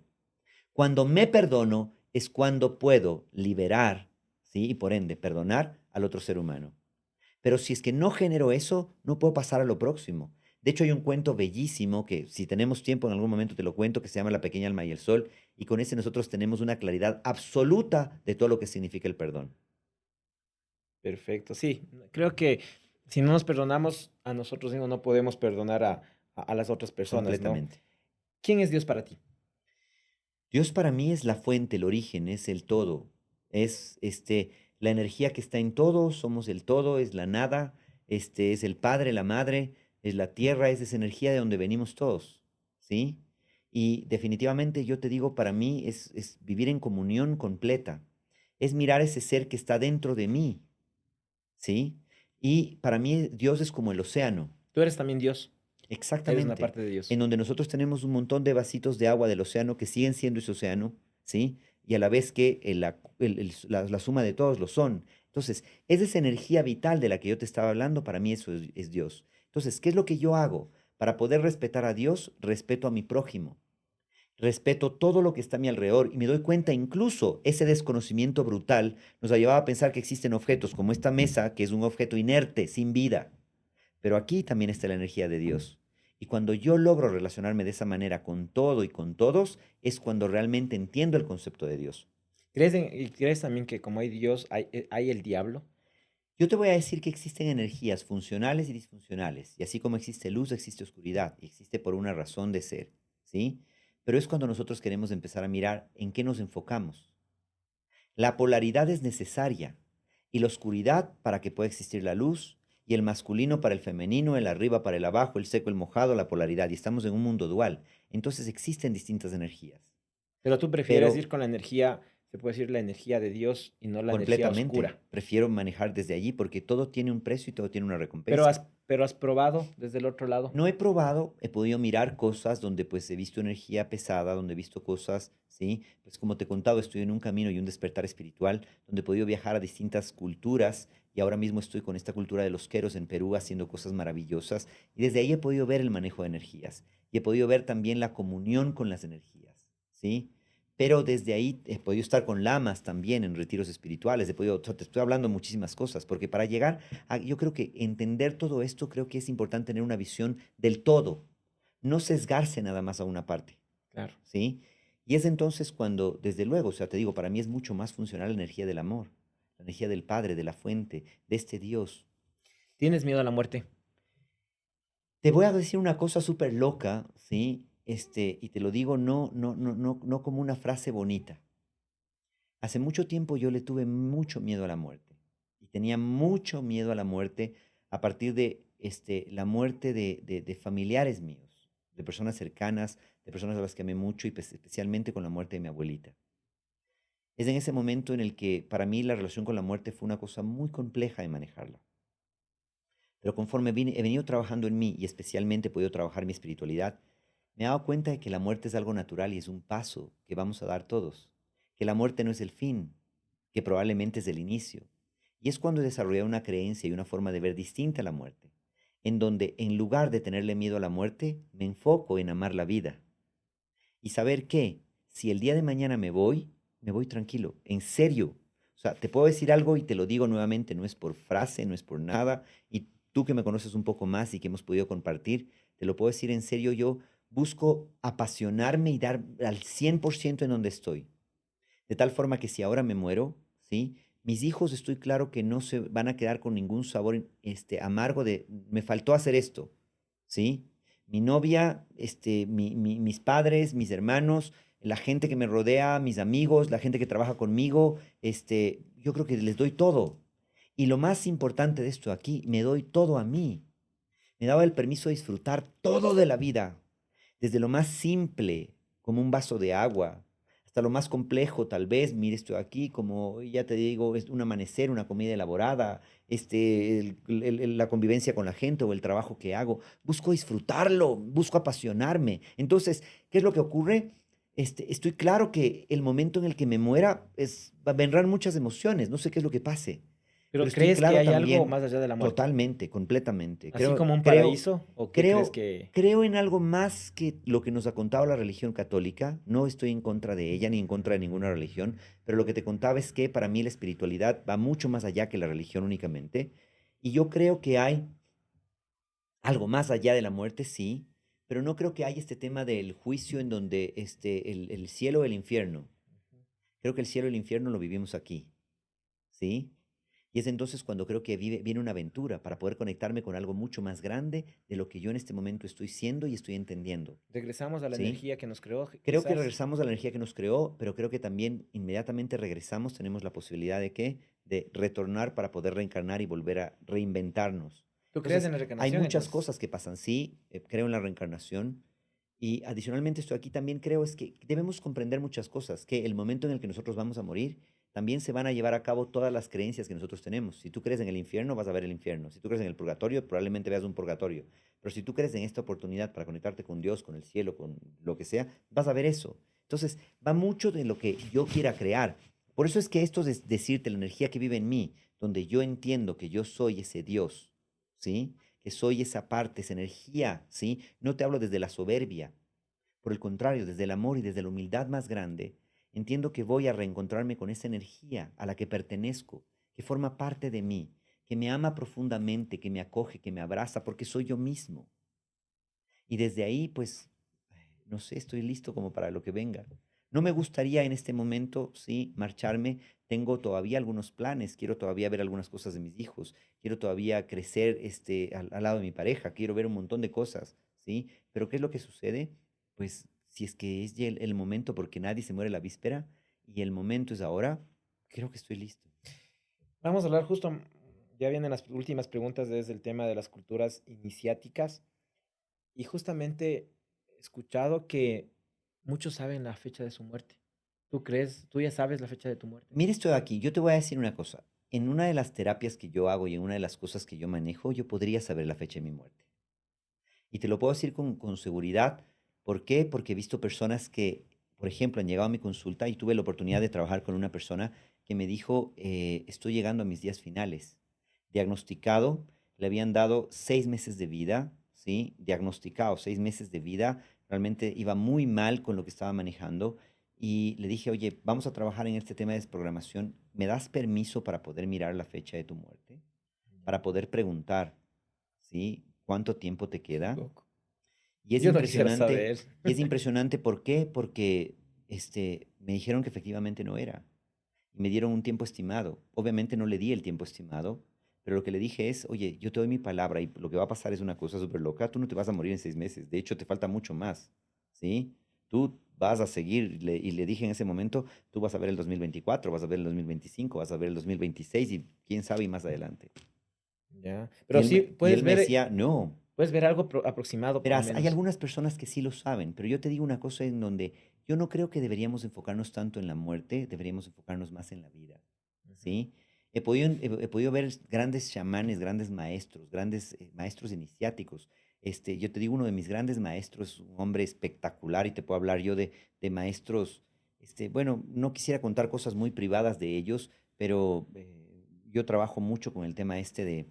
Speaker 1: Cuando me perdono es cuando puedo liberar, ¿sí? Y por ende, perdonar al otro ser humano. Pero si es que no genero eso, no puedo pasar a lo próximo. De hecho, hay un cuento bellísimo que si tenemos tiempo en algún momento te lo cuento, que se llama La pequeña alma y el sol, y con ese nosotros tenemos una claridad absoluta de todo lo que significa el perdón.
Speaker 2: Perfecto, sí. Creo que si no nos perdonamos a nosotros mismos, no podemos perdonar a las otras personas, ¿no?
Speaker 1: Completamente.
Speaker 2: ¿Quién es Dios para ti?
Speaker 1: Dios para mí es la fuente, el origen, es el todo. Es la energía que está en todo, somos el todo, es la nada, es el padre, la madre, es la tierra, es esa energía de donde venimos todos, ¿sí? Y definitivamente yo te digo, para mí es vivir en comunión completa, es mirar ese ser que está dentro de mí, ¿sí? Y para mí Dios es como el océano.
Speaker 2: Tú eres también Dios, eres una
Speaker 1: Exactamente,
Speaker 2: parte de Dios.
Speaker 1: en donde nosotros tenemos un montón de vasitos de agua del océano que siguen siendo ese océano, ¿sí? Y a la vez que la suma de todos lo son. Entonces, es esa energía vital de la que yo te estaba hablando, para mí eso es Dios. Entonces, ¿qué es lo que yo hago? Para poder respetar a Dios, respeto a mi prójimo, respeto todo lo que está a mi alrededor y me doy cuenta incluso ese desconocimiento brutal nos ha llevado a pensar que existen objetos como esta mesa, que es un objeto inerte, sin vida. Pero aquí también está la energía de Dios. Y cuando yo logro relacionarme de esa manera con todo y con todos, es cuando realmente entiendo el concepto de Dios.
Speaker 2: Y crees también que como hay Dios, hay el diablo?
Speaker 1: Yo te voy a decir que existen energías funcionales y disfuncionales, y así como existe luz, existe oscuridad, y existe por una razón de ser, ¿sí? Pero es cuando nosotros queremos empezar a mirar en qué nos enfocamos. La polaridad es necesaria y la oscuridad para que pueda existir la luz y el masculino para el femenino, el arriba para el abajo, el seco, el mojado, la polaridad. Y estamos en un mundo dual. Entonces existen distintas energías.
Speaker 2: Pero tú prefieres ir
Speaker 1: Pero
Speaker 2: con la energía se puede decir, la energía de Dios y no la energía
Speaker 1: Completamente.
Speaker 2: oscura.
Speaker 1: Prefiero manejar desde allí porque todo tiene un precio y todo tiene una
Speaker 2: Pero
Speaker 1: recompensa.
Speaker 2: has probado desde el otro lado.
Speaker 1: No he probado, he podido mirar cosas donde pues he visto energía pesada, donde he visto cosas, ¿sí? Pues como te he contado, estoy en un camino y un despertar espiritual, donde he podido viajar a distintas culturas y ahora mismo estoy con esta cultura de los queros en Perú haciendo cosas maravillosas y desde ahí he podido ver el manejo de energías y he podido ver también la comunión con las energías, ¿sí? Pero desde ahí he podido estar con lamas también en retiros espirituales, he podido, te estoy hablando muchísimas cosas, porque para llegar yo creo que entender todo esto, creo que es importante tener una visión del todo, no sesgarse nada más a una parte,
Speaker 2: Claro.
Speaker 1: ¿sí? Y es entonces cuando, desde luego, o sea, te digo, para mí es mucho más funcional la energía del amor, la energía del Padre, de la fuente, de este Dios.
Speaker 2: ¿Tienes miedo a la muerte?
Speaker 1: Te voy a decir una cosa súper loca, ¿sí? Y te lo digo no como una frase bonita. Hace mucho tiempo yo le tuve mucho miedo a la muerte y tenía mucho miedo a la muerte a partir de la muerte de familiares míos, de personas cercanas, de personas a las que amé mucho y pues, especialmente con la muerte de mi abuelita. Es en ese momento en el que para mí la relación con la muerte fue una cosa muy compleja de manejarla. Pero conforme he venido trabajando en mí y especialmente he podido trabajar mi espiritualidad, me he dado cuenta de que la muerte es algo natural y es un paso que vamos a dar todos, que la muerte no es el fin, que probablemente es el inicio. Y es cuando he desarrollado una creencia y una forma de ver distinta a la muerte, en donde en lugar de tenerle miedo a la muerte, me enfoco en amar la vida y saber que si el día de mañana me voy tranquilo, en serio. O sea, te puedo decir algo y te lo digo nuevamente, no es por frase, no es por nada. Y tú que me conoces un poco más y que hemos podido compartir, te lo puedo decir en serio, yo busco apasionarme y dar al 100% en donde estoy. De tal forma que si ahora me muero, ¿sí? Mis hijos estoy claro que no se van a quedar con ningún sabor amargo de me faltó hacer esto, ¿sí? Mi novia, mis padres, mis hermanos, la gente que me rodea, mis amigos, la gente que trabaja conmigo, yo creo que les doy todo. Y lo más importante de esto aquí, me doy todo a mí. Me daba el permiso de disfrutar todo de la vida, desde lo más simple, como un vaso de agua, hasta lo más complejo, tal vez, mire, estoy aquí, como ya te digo, es un amanecer, una comida elaborada, la convivencia con la gente o el trabajo que hago. Busco disfrutarlo, busco apasionarme. Entonces, ¿qué es lo que ocurre? Estoy claro que el momento en el que me muera vendrán muchas emociones, no sé qué es lo que pase, pero
Speaker 2: ¿Pero
Speaker 1: estoy
Speaker 2: crees que
Speaker 1: claro
Speaker 2: hay algo
Speaker 1: también,
Speaker 2: más allá de la muerte?
Speaker 1: totalmente, completamente.
Speaker 2: ¿Así como un
Speaker 1: Creo,
Speaker 2: paraíso? ¿O qué crees
Speaker 1: creo,
Speaker 2: que...?
Speaker 1: creo en algo más que lo que nos ha contado la religión católica. No estoy en contra de ella ni en contra de ninguna religión, pero lo que te contaba es que para mí la espiritualidad va mucho más allá que la religión únicamente. Y yo creo que hay algo más allá de la muerte, sí, pero no creo que haya este tema del juicio en donde el cielo o el infierno. Creo que el cielo y el infierno lo vivimos aquí, ¿sí? Y es entonces cuando creo que viene una aventura para poder conectarme con algo mucho más grande de lo que yo en este momento estoy siendo y estoy entendiendo,
Speaker 2: Regresamos a la
Speaker 1: ¿sí?
Speaker 2: energía que nos creó,
Speaker 1: Creo que
Speaker 2: quizás.
Speaker 1: regresamos a la energía que nos creó, pero creo que también inmediatamente regresamos, tenemos la posibilidad de qué? De retornar para poder reencarnar y volver a reinventarnos.
Speaker 2: ¿Tú crees
Speaker 1: Entonces,
Speaker 2: en la
Speaker 1: hay
Speaker 2: reencarnación,
Speaker 1: muchas
Speaker 2: entonces?
Speaker 1: cosas que pasan. Sí, creo en la reencarnación. Y adicionalmente estoy aquí también creo es que debemos comprender muchas cosas, que el momento en el que nosotros vamos a morir, también se van a llevar a cabo todas las creencias que nosotros tenemos. Si tú crees en el infierno, vas a ver el infierno. Si tú crees en el purgatorio, probablemente veas un purgatorio. Pero si tú crees en esta oportunidad para conectarte con Dios, con el cielo, con lo que sea, vas a ver eso. Entonces, va mucho de lo que yo quiera crear. Por eso es que esto es decirte la energía que vive en mí, donde yo entiendo que yo soy ese Dios, ¿sí? Que soy esa parte, esa energía, ¿sí? No te hablo desde la soberbia, por el contrario, desde el amor y desde la humildad más grande, entiendo que voy a reencontrarme con esa energía a la que pertenezco, que forma parte de mí, que me ama profundamente, que me acoge, que me abraza, porque soy yo mismo. Y desde ahí, pues, no sé, estoy listo como para lo que venga. No me gustaría en este momento, sí, marcharme. Tengo todavía algunos planes. Quiero todavía ver algunas cosas de mis hijos. Quiero todavía crecer al lado de mi pareja. Quiero ver un montón de cosas, ¿sí? Pero ¿qué es lo que sucede? Pues si es que es ya el momento, porque nadie se muere la víspera y el momento es ahora, creo que estoy listo.
Speaker 2: Vamos a hablar justo, ya vienen las últimas preguntas desde el tema de las culturas iniciáticas. Y justamente he escuchado que muchos saben la fecha de su muerte. ¿Tú crees? ¿Tú ya sabes la fecha de tu muerte?
Speaker 1: Mira esto de aquí, yo te voy a decir una cosa. En una de las terapias que yo hago y en una de las cosas que yo manejo, yo podría saber la fecha de mi muerte. Y te lo puedo decir con seguridad. ¿Por qué? Porque he visto personas que, por ejemplo, han llegado a mi consulta y tuve la oportunidad de trabajar con una persona que me dijo, estoy llegando a mis días finales. Diagnosticado, le habían dado 6 meses de vida, ¿sí? Diagnosticado, 6 meses de vida. Realmente iba muy mal con lo que estaba manejando. Y le dije, oye, vamos a trabajar en este tema de desprogramación. ¿Me das permiso para poder mirar la fecha de tu muerte?
Speaker 2: Ya.
Speaker 1: Para poder preguntar, ¿sí? ¿Cuánto tiempo te
Speaker 2: Qué
Speaker 1: queda?
Speaker 2: loco. Yo no quisiera saber.
Speaker 1: Y es impresionante, ¿por qué? Porque me dijeron que efectivamente no era. Y me dieron un tiempo estimado. Obviamente no le di el tiempo estimado, pero lo que le dije es, oye, yo te doy mi palabra y lo que va a pasar es una cosa súper loca. Tú no te vas a morir en 6 meses. De hecho, te falta mucho más. ¿Sí? Tú vas a seguir, y le dije en ese momento, tú vas a ver el 2024, vas a ver el 2025, vas a ver el 2026 y quién sabe y más adelante.
Speaker 2: Ya.
Speaker 1: Y
Speaker 2: Pero sí,
Speaker 1: él me decía, no.
Speaker 2: puedes ver algo aproximado por lo
Speaker 1: Verás, hay
Speaker 2: menos.
Speaker 1: algunas personas que sí lo saben, pero yo te digo una cosa en donde yo no creo que deberíamos enfocarnos tanto en la muerte, deberíamos enfocarnos más en la vida,
Speaker 2: Ujú.
Speaker 1: ¿sí? He podido ver grandes chamanes, grandes maestros, grandes maestros iniciáticos. Yo te digo, uno de mis grandes maestros, un hombre espectacular, y te puedo hablar yo de maestros, bueno, no quisiera contar cosas muy privadas de ellos, pero yo trabajo mucho con el tema de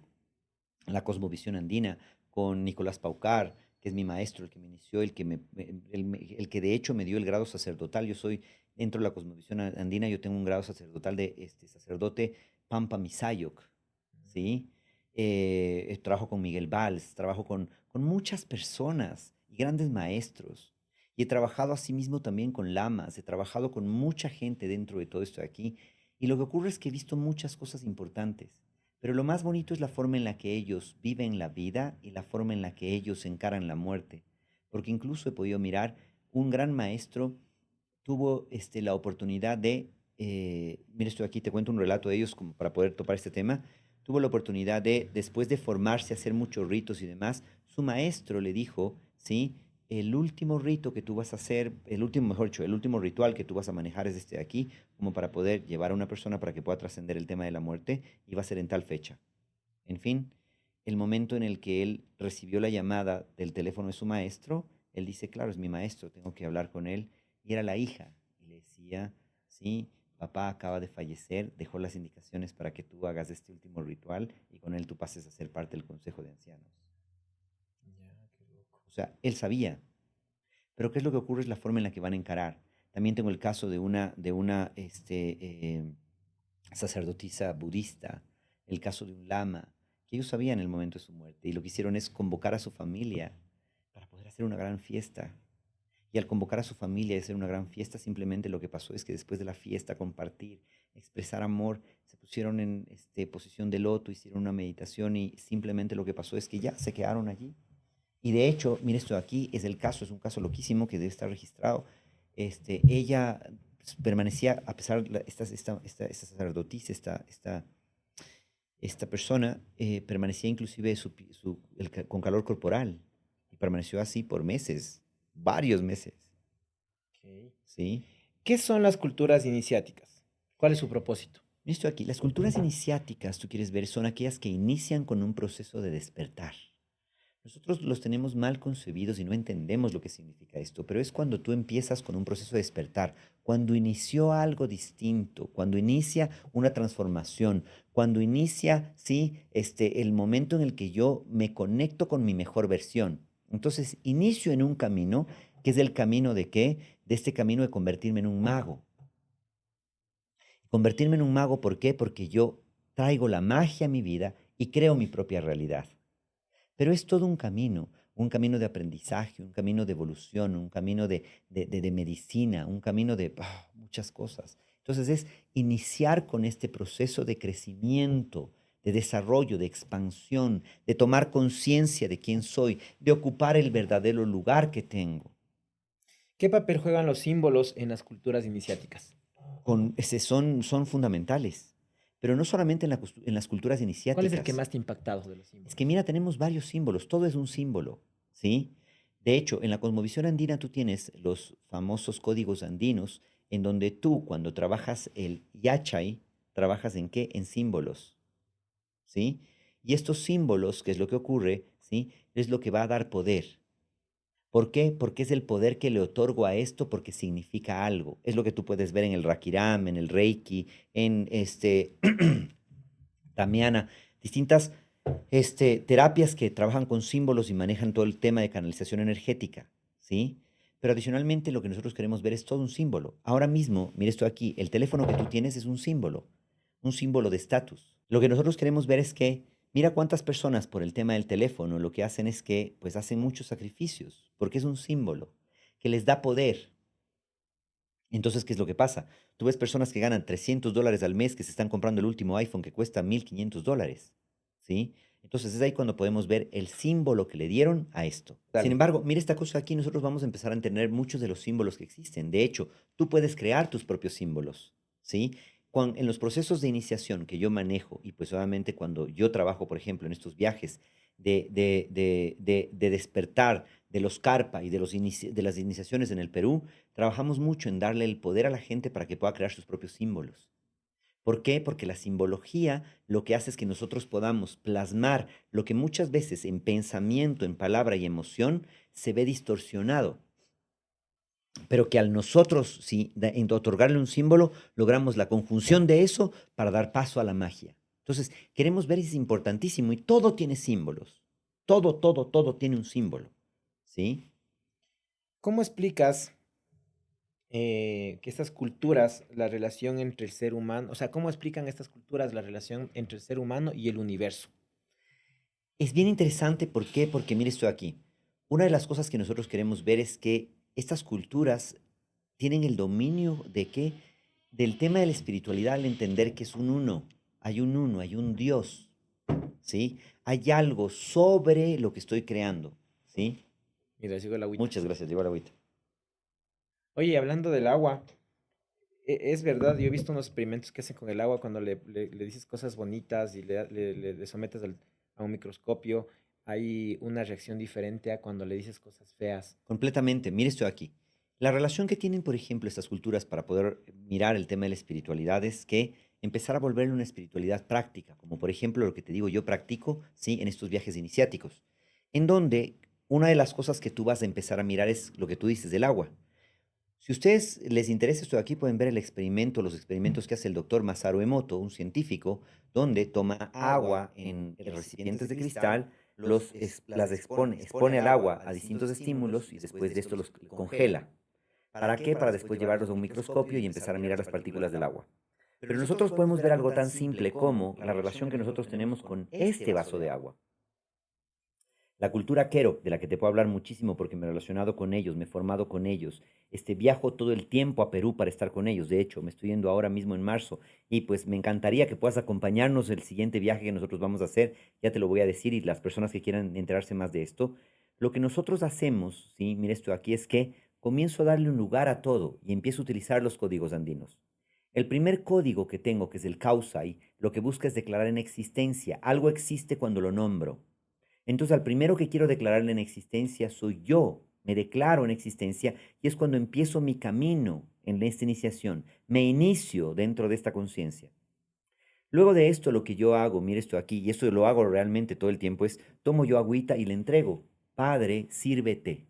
Speaker 1: la cosmovisión andina, con Nicolás Paucar, que es mi maestro, el que me inició, el que de hecho me dio el grado sacerdotal. Yo soy, dentro de la cosmovisión andina, yo tengo un grado sacerdotal de sacerdote Pampa Misayoc, ¿sí? Trabajo con Miguel Valls, trabajo con muchas personas y grandes maestros. Y he trabajado asimismo también con lamas, he trabajado con mucha gente dentro de todo esto de aquí. Y lo que ocurre es que he visto muchas cosas importantes. Pero lo más bonito es la forma en la que ellos viven la vida y la forma en la que ellos encaran la muerte. Porque incluso he podido mirar, un gran maestro tuvo la oportunidad mira esto aquí, te cuento un relato de ellos como para poder topar este tema, tuvo la oportunidad de, después de formarse, hacer muchos ritos y demás, su maestro le dijo, ¿sí? El último rito que tú vas a hacer, el último, mejor dicho, el último ritual que tú vas a manejar es este de aquí, como para poder llevar a una persona para que pueda trascender el tema de la muerte, y va a ser en tal fecha. En fin, el momento en el que él recibió la llamada del teléfono de su maestro, él dice, claro, es mi maestro, tengo que hablar con él. Y era la hija. Y le decía, sí, papá acaba de fallecer, dejó las indicaciones para que tú hagas este último ritual y con él tú pases a ser parte del consejo de ancianos.
Speaker 2: Ya, qué loco.
Speaker 1: O sea, él sabía. Pero ¿qué es lo que ocurre? Es la forma en la que van a encarar. También tengo el caso de una sacerdotisa budista, el caso de un lama, que ellos sabían el momento de su muerte y lo que hicieron es convocar a su familia para poder hacer una gran fiesta. Y al convocar a su familia y hacer una gran fiesta, simplemente lo que pasó es que después de la fiesta, compartir, expresar amor, se pusieron en posición de loto, hicieron una meditación y simplemente lo que pasó es que ya se quedaron allí. Y de hecho, mire esto de aquí, es el caso, es un caso loquísimo que debe estar registrado. Ella permanecía, a pesar de esta sacerdotisa, esta persona, permanecía inclusive con calor corporal y permaneció así por meses, varios meses,
Speaker 2: Ok.
Speaker 1: ¿sí?
Speaker 2: ¿Qué son las culturas iniciáticas? ¿Cuál es su propósito?
Speaker 1: Esto aquí, las culturas iniciáticas, tú quieres ver, son aquellas que inician con un proceso de despertar. Nosotros los tenemos mal concebidos y no entendemos lo que significa esto, pero es cuando tú empiezas con un proceso de despertar, cuando inició algo distinto, cuando inicia una transformación, cuando inicia, sí, el momento en el que yo me conecto con mi mejor versión. Entonces, inicio en un camino que es el camino de qué? De este camino de convertirme en un mago. Convertirme en un mago, ¿por qué? Porque yo traigo la magia a mi vida y creo mi propia realidad. Pero es todo un camino de aprendizaje, un camino de evolución, un camino de medicina, un camino de muchas cosas. Entonces es iniciar con este proceso de crecimiento, de desarrollo, de expansión, de tomar conciencia de quién soy, de ocupar el verdadero lugar que tengo.
Speaker 2: ¿Qué papel juegan los símbolos en las culturas iniciáticas?
Speaker 1: Son fundamentales, pero no solamente en las culturas
Speaker 2: ¿Cuál es el que
Speaker 1: iniciáticas.
Speaker 2: más te ha impactado de los
Speaker 1: Es que
Speaker 2: símbolos?
Speaker 1: mira, tenemos varios símbolos, todo es un símbolo, ¿sí? De hecho, en la cosmovisión andina tú tienes los famosos códigos andinos, en donde tú cuando trabajas el yachai, trabajas en qué? En símbolos, ¿sí? Y estos símbolos, ¿qué es lo que ocurre? ¿Sí? Es lo que va a dar poder. ¿Por qué? Porque es el poder que le otorgo a esto porque significa algo. Es lo que tú puedes ver en el Rakiram, en el Reiki, en Tamiana, distintas terapias que trabajan con símbolos y manejan todo el tema de canalización energética, ¿sí? Pero adicionalmente lo que nosotros queremos ver es todo un símbolo. Ahora mismo, mira esto aquí, el teléfono que tú tienes es un símbolo de estatus. Lo que nosotros queremos ver es que, mira cuántas personas por el tema del teléfono lo que hacen es que, pues hacen muchos sacrificios, porque es un símbolo que les da poder. Entonces, ¿qué es lo que pasa? Tú ves personas que ganan $300 al mes que se están comprando el último iPhone que cuesta $1,500, ¿sí? Entonces es ahí cuando podemos ver el símbolo que le dieron a esto. Sin
Speaker 2: Claro.
Speaker 1: embargo, mira esta cosa aquí, nosotros vamos a empezar a entender muchos de los símbolos que existen. De hecho, tú puedes crear tus propios símbolos, ¿sí? En los procesos de iniciación que yo manejo, y pues obviamente cuando yo trabajo, por ejemplo, en estos viajes de despertar de los Carpa y de las iniciaciones en el Perú, trabajamos mucho en darle el poder a la gente para que pueda crear sus propios símbolos. ¿Por qué? Porque la simbología lo que hace es que nosotros podamos plasmar lo que muchas veces en pensamiento, en palabra y emoción se ve distorsionado, pero que al nosotros, sí, en otorgarle un símbolo, logramos la conjunción de eso para dar paso a la magia. Entonces, queremos ver, es importantísimo, y todo tiene símbolos. Todo, todo, todo tiene un símbolo, ¿sí?
Speaker 2: ¿Cómo explicas que estas culturas, la relación entre el ser humano, o sea, cómo explican estas culturas la relación entre el ser humano y el universo?
Speaker 1: Es bien interesante, ¿por qué? Porque mire esto aquí. Una de las cosas que nosotros queremos ver es que estas culturas tienen el dominio de qué? Del tema de la espiritualidad al entender que es un uno, hay un Dios, ¿sí? Hay algo sobre lo que estoy creando, ¿sí?
Speaker 2: Mira, sigo el agüita.
Speaker 1: Muchas gracias, llevar agüita.
Speaker 2: Oye, hablando del agua, es verdad, yo he visto unos experimentos que hacen con el agua cuando le dices cosas bonitas y le sometes a un microscopio, hay una reacción diferente a cuando le dices cosas feas.
Speaker 1: Completamente, mire esto aquí. La relación que tienen, por ejemplo, estas culturas para poder mirar el tema de la espiritualidad es que empezar a volverle una espiritualidad práctica, como por ejemplo lo que te digo yo practico, ¿sí? En estos viajes iniciáticos, en donde una de las cosas que tú vas a empezar a mirar es lo que tú dices del agua. Si a ustedes les interesa esto de aquí, pueden ver el experimento, los experimentos que hace el doctor Masaru Emoto, un científico, donde toma agua en recipientes de cristal, las expone al agua a distintos estímulos y después de esto los congela. ¿Para qué? Para después llevarlos a un microscopio y empezar a mirar las partículas del agua. Pero nosotros podemos ver algo tan simple como la relación que nosotros tenemos con este vaso de agua. La cultura quero, de la que te puedo hablar muchísimo porque me he relacionado con ellos, me he formado con ellos. Viajo todo el tiempo a Perú para estar con ellos. De hecho, me estoy yendo ahora mismo en marzo y pues me encantaría que puedas acompañarnos el siguiente viaje que nosotros vamos a hacer. Ya te lo voy a decir y las personas que quieran enterarse más de esto. Lo que nosotros hacemos, ¿sí? Mira esto aquí, es que comienzo a darle un lugar a todo y empiezo a utilizar los códigos andinos. El primer código que tengo, que es el Kausai, lo que busca es declarar en existencia. Algo existe cuando lo nombro. Entonces, al primero que quiero declararle en existencia soy yo. Me declaro en existencia y es cuando empiezo mi camino en esta iniciación. Me inicio dentro de esta conciencia. Luego de esto, lo que yo hago, mire esto aquí, y esto lo hago realmente todo el tiempo, es tomo yo agüita y le entrego. Padre, sírvete.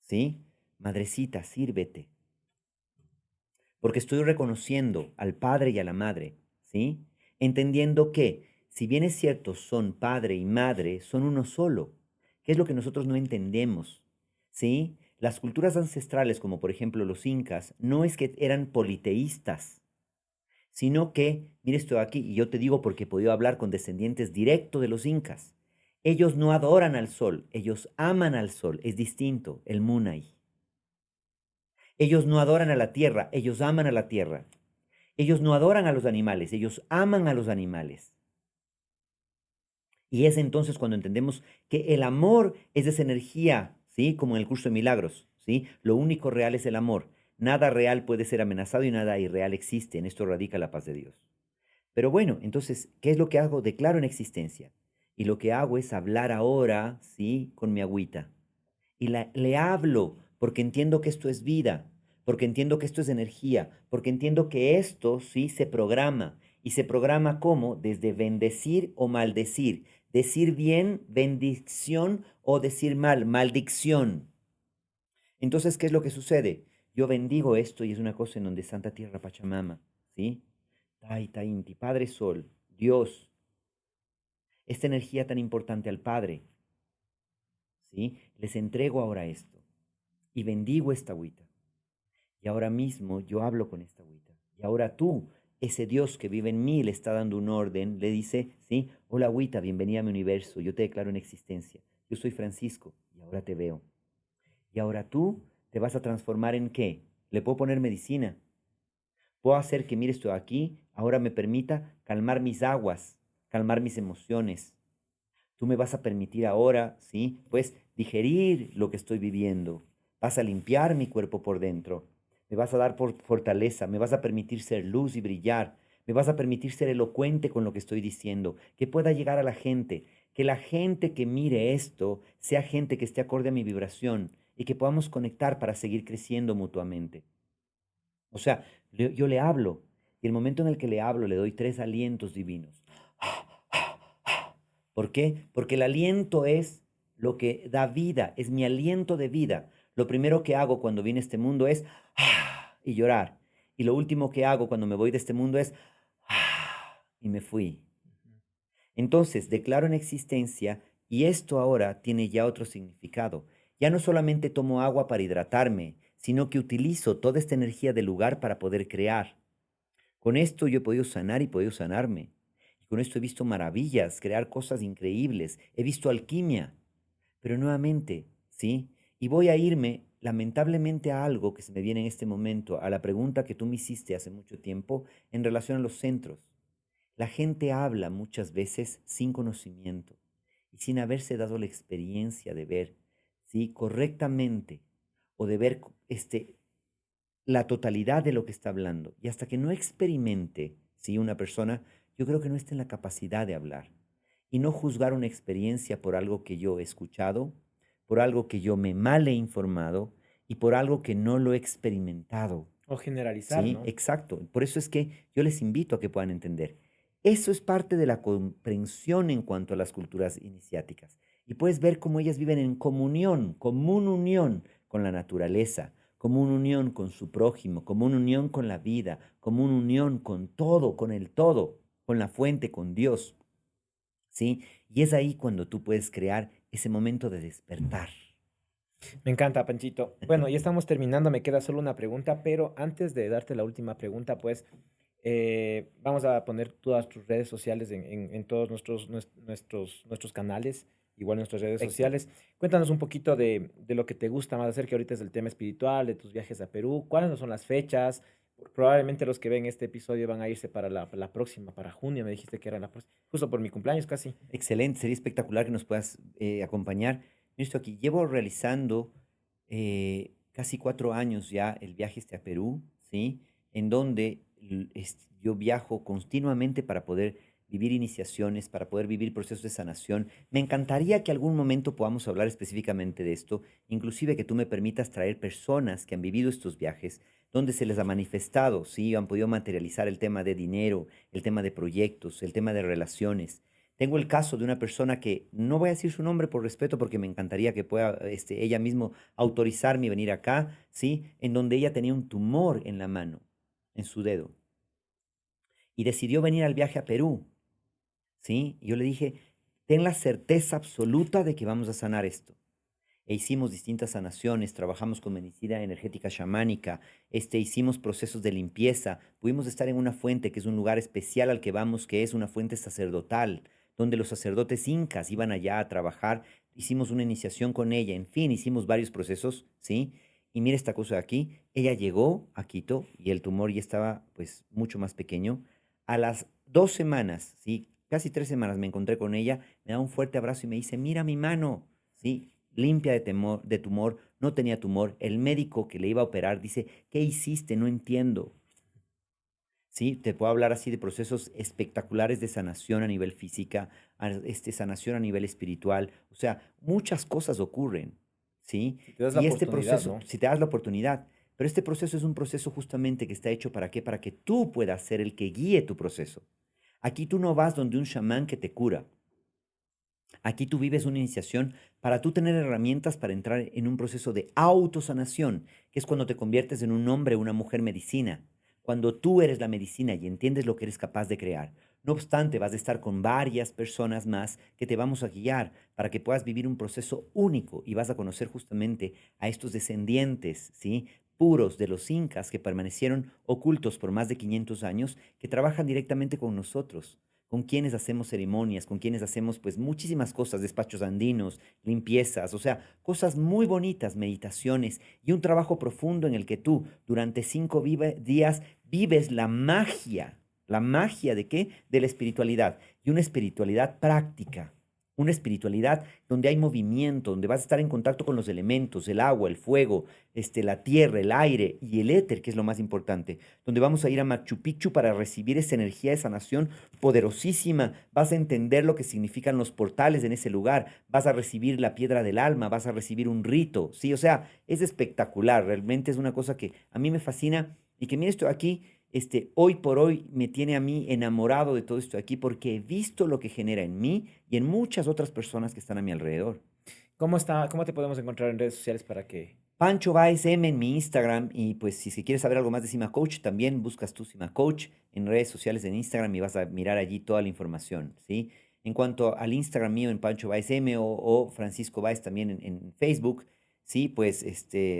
Speaker 1: ¿Sí? Madrecita, sírvete. Porque estoy reconociendo al padre y a la madre. ¿Sí? Entendiendo que si bien es cierto, son padre y madre, son uno solo, que es lo que nosotros no entendemos, ¿sí? Las culturas ancestrales, como por ejemplo los incas, no es que eran politeístas, sino que, mire esto aquí, y yo te digo porque he podido hablar con descendientes directos de los incas, ellos no adoran al sol, ellos aman al sol, es distinto, el Munay. Ellos no adoran a la tierra, ellos aman a la tierra. Ellos no adoran a los animales, ellos aman a los animales. Y es entonces cuando entendemos que el amor es esa energía, ¿sí? Como en el curso de milagros, ¿sí? Lo único real es el amor. Nada real puede ser amenazado y nada irreal existe. En esto radica la paz de Dios. Pero bueno, entonces, ¿qué es lo que hago? Declaro en existencia. Y lo que hago es hablar ahora, ¿sí? Con mi agüita. Y le hablo porque entiendo que esto es vida. porque entiendo que esto es energía, porque entiendo que esto sí se programa. ¿Y se programa cómo? Desde bendecir o maldecir. Decir bien, bendición, o decir mal, maldición. Entonces, ¿qué es lo que sucede? Yo bendigo esto y es una cosa en donde Santa Tierra Pachamama, ¿sí? Taita Inti, Padre Sol, Dios, esta energía tan importante al Padre, ¿sí? Les entrego ahora esto y bendigo esta agüita. Y ahora mismo yo hablo con esta agüita. Y ahora tú, ese Dios que vive en mí, le está dando un orden, le dice, ¿sí? Hola agüita, bienvenida a mi universo, yo te declaro en existencia. Yo soy Francisco y ahora te veo. Y ahora tú te vas a transformar en qué? Le puedo poner medicina. Puedo hacer que, mire esto aquí, ahora me permita calmar mis aguas, calmar mis emociones. Tú me vas a permitir ahora, ¿sí? Pues digerir lo que estoy viviendo. Vas a limpiar mi cuerpo por dentro. Me vas a dar por fortaleza, me vas a permitir ser luz y brillar. Me vas a permitir ser elocuente con lo que estoy diciendo, que pueda llegar a la gente, que la gente que mire esto sea gente que esté acorde a mi vibración y que podamos conectar para seguir creciendo mutuamente. O sea, yo le hablo y el momento en el que le hablo le doy 3 alientos divinos. ¿Por qué? Porque el aliento es lo que da vida, es mi aliento de vida. Lo primero que hago cuando vine a este mundo es y llorar. Y lo último que hago cuando me voy de este mundo es y me fui. Entonces, declaro en existencia y esto ahora tiene ya otro significado. Ya no solamente tomo agua para hidratarme, sino que utilizo toda esta energía del lugar para poder crear. Con esto yo he podido sanar y he podido sanarme. Y con esto he visto maravillas, crear cosas increíbles. He visto alquimia. Pero nuevamente, ¿sí? Y voy a irme lamentablemente a algo que se me viene en este momento, a la pregunta que tú me hiciste hace mucho tiempo en relación a los centros. La gente habla muchas veces sin conocimiento y sin haberse dado la experiencia de ver, ¿sí? Correctamente o de ver la totalidad de lo que está hablando. Y hasta que no experimente, ¿sí? Una persona, yo creo que no está en la capacidad de hablar. Y no juzgar una experiencia por algo que yo he escuchado, por algo que yo me mal he informado y por algo que no lo he experimentado.
Speaker 2: O generalizar,
Speaker 1: Sí,
Speaker 2: ¿no?
Speaker 1: exacto. Por eso es que yo les invito a que puedan entender. Eso es parte de la comprensión en cuanto a las culturas iniciáticas. Y puedes ver cómo ellas viven en comunión, común unión con la naturaleza, como una unión con su prójimo, como una unión con la vida, como una unión con todo, con la fuente, con Dios. ¿Sí? Y es ahí cuando tú puedes crear ese momento de despertar.
Speaker 2: Me encanta, Panchito. Bueno, ya estamos terminando, me queda solo una pregunta, pero antes de darte la última pregunta, pues vamos a poner todas tus redes sociales en todos nuestros canales, igual nuestras redes
Speaker 1: Perfecto.
Speaker 2: sociales. Cuéntanos un poquito de lo que te gusta más hacer, que ahorita es el tema espiritual, de tus viajes a Perú, cuáles son las fechas. Probablemente los que ven este episodio van a irse para la próxima, para junio, me dijiste que era la próxima, justo por mi cumpleaños casi.
Speaker 1: Excelente, sería espectacular que nos puedas acompañar. Listo, aquí llevo realizando casi 4 años ya el viaje a Perú, ¿sí? En donde yo viajo continuamente para poder vivir iniciaciones, para poder vivir procesos de sanación. Me encantaría que algún momento podamos hablar específicamente de esto, inclusive que tú me permitas traer personas que han vivido estos viajes, donde se les ha manifestado, ¿sí? Han podido materializar el tema de dinero, el tema de proyectos, el tema de relaciones. Tengo el caso de una persona que no voy a decir su nombre por respeto porque me encantaría que pueda ella mismo autorizarme y venir acá, ¿sí? En donde ella tenía un tumor en la mano, en su dedo, y decidió venir al viaje a Perú, ¿sí? Y yo le dije, ten la certeza absoluta de que vamos a sanar esto. E hicimos distintas sanaciones, trabajamos con medicina energética chamánica, hicimos procesos de limpieza, pudimos estar en una fuente que es un lugar especial al que vamos, que es una fuente sacerdotal, donde los sacerdotes incas iban allá a trabajar, hicimos una iniciación con ella, en fin, hicimos varios procesos, ¿sí? Y mira esta cosa de aquí, ella llegó a Quito y el tumor ya estaba pues mucho más pequeño. A las 2 semanas, ¿sí? Casi 3 semanas me encontré con ella, me da un fuerte abrazo y me dice, mira mi mano, ¿sí? Limpia de tumor, no tenía tumor. El médico que le iba a operar dice, ¿qué hiciste? No entiendo. Sí, te puedo hablar así de procesos espectaculares de sanación a nivel física, sanación a nivel espiritual. O sea, muchas cosas ocurren, ¿sí?
Speaker 2: Si te das la
Speaker 1: Y este
Speaker 2: oportunidad,
Speaker 1: proceso,
Speaker 2: ¿no?
Speaker 1: si te das la oportunidad, Pero este proceso es un proceso justamente que está hecho ¿para qué? Para que tú puedas ser el que guíe tu proceso. Aquí tú no vas donde un chamán que te cura. Aquí tú vives una iniciación para tú tener herramientas para entrar en un proceso de autosanación, que es cuando te conviertes en un hombre o una mujer medicina, cuando tú eres la medicina y entiendes lo que eres capaz de crear. No obstante, vas a estar con varias personas más que te vamos a guiar para que puedas vivir un proceso único y vas a conocer justamente a estos descendientes, ¿sí? Puros de los incas que permanecieron ocultos por más de 500 años, que trabajan directamente con nosotros, con quienes hacemos ceremonias, con quienes hacemos pues muchísimas cosas, despachos andinos, limpiezas, o sea, cosas muy bonitas, meditaciones y un trabajo profundo en el que tú durante 5 días vives la magia ¿de qué? De la espiritualidad y una espiritualidad práctica. Una espiritualidad donde hay movimiento, donde vas a estar en contacto con los elementos, el agua, el fuego, la tierra, el aire y el éter, que es lo más importante, donde vamos a ir a Machu Picchu para recibir esa energía de sanación poderosísima, vas a entender lo que significan los portales en ese lugar, vas a recibir la piedra del alma, vas a recibir un rito, ¿sí? O sea, es espectacular, realmente es una cosa que a mí me fascina y que mira esto aquí, hoy por hoy me tiene a mí enamorado de todo esto aquí porque he visto lo que genera en mí y en muchas otras personas que están a mi alrededor.
Speaker 2: ¿Cómo te podemos encontrar en redes sociales para que...
Speaker 1: Pancho Baez M en mi Instagram y pues si es que quieres saber algo más de Sima Coach, también buscas tú Sima Coach en redes sociales en Instagram y vas a mirar allí toda la información, ¿sí? En cuanto al Instagram mío en Pancho Baez M o Francisco Baez también en Facebook, sí, pues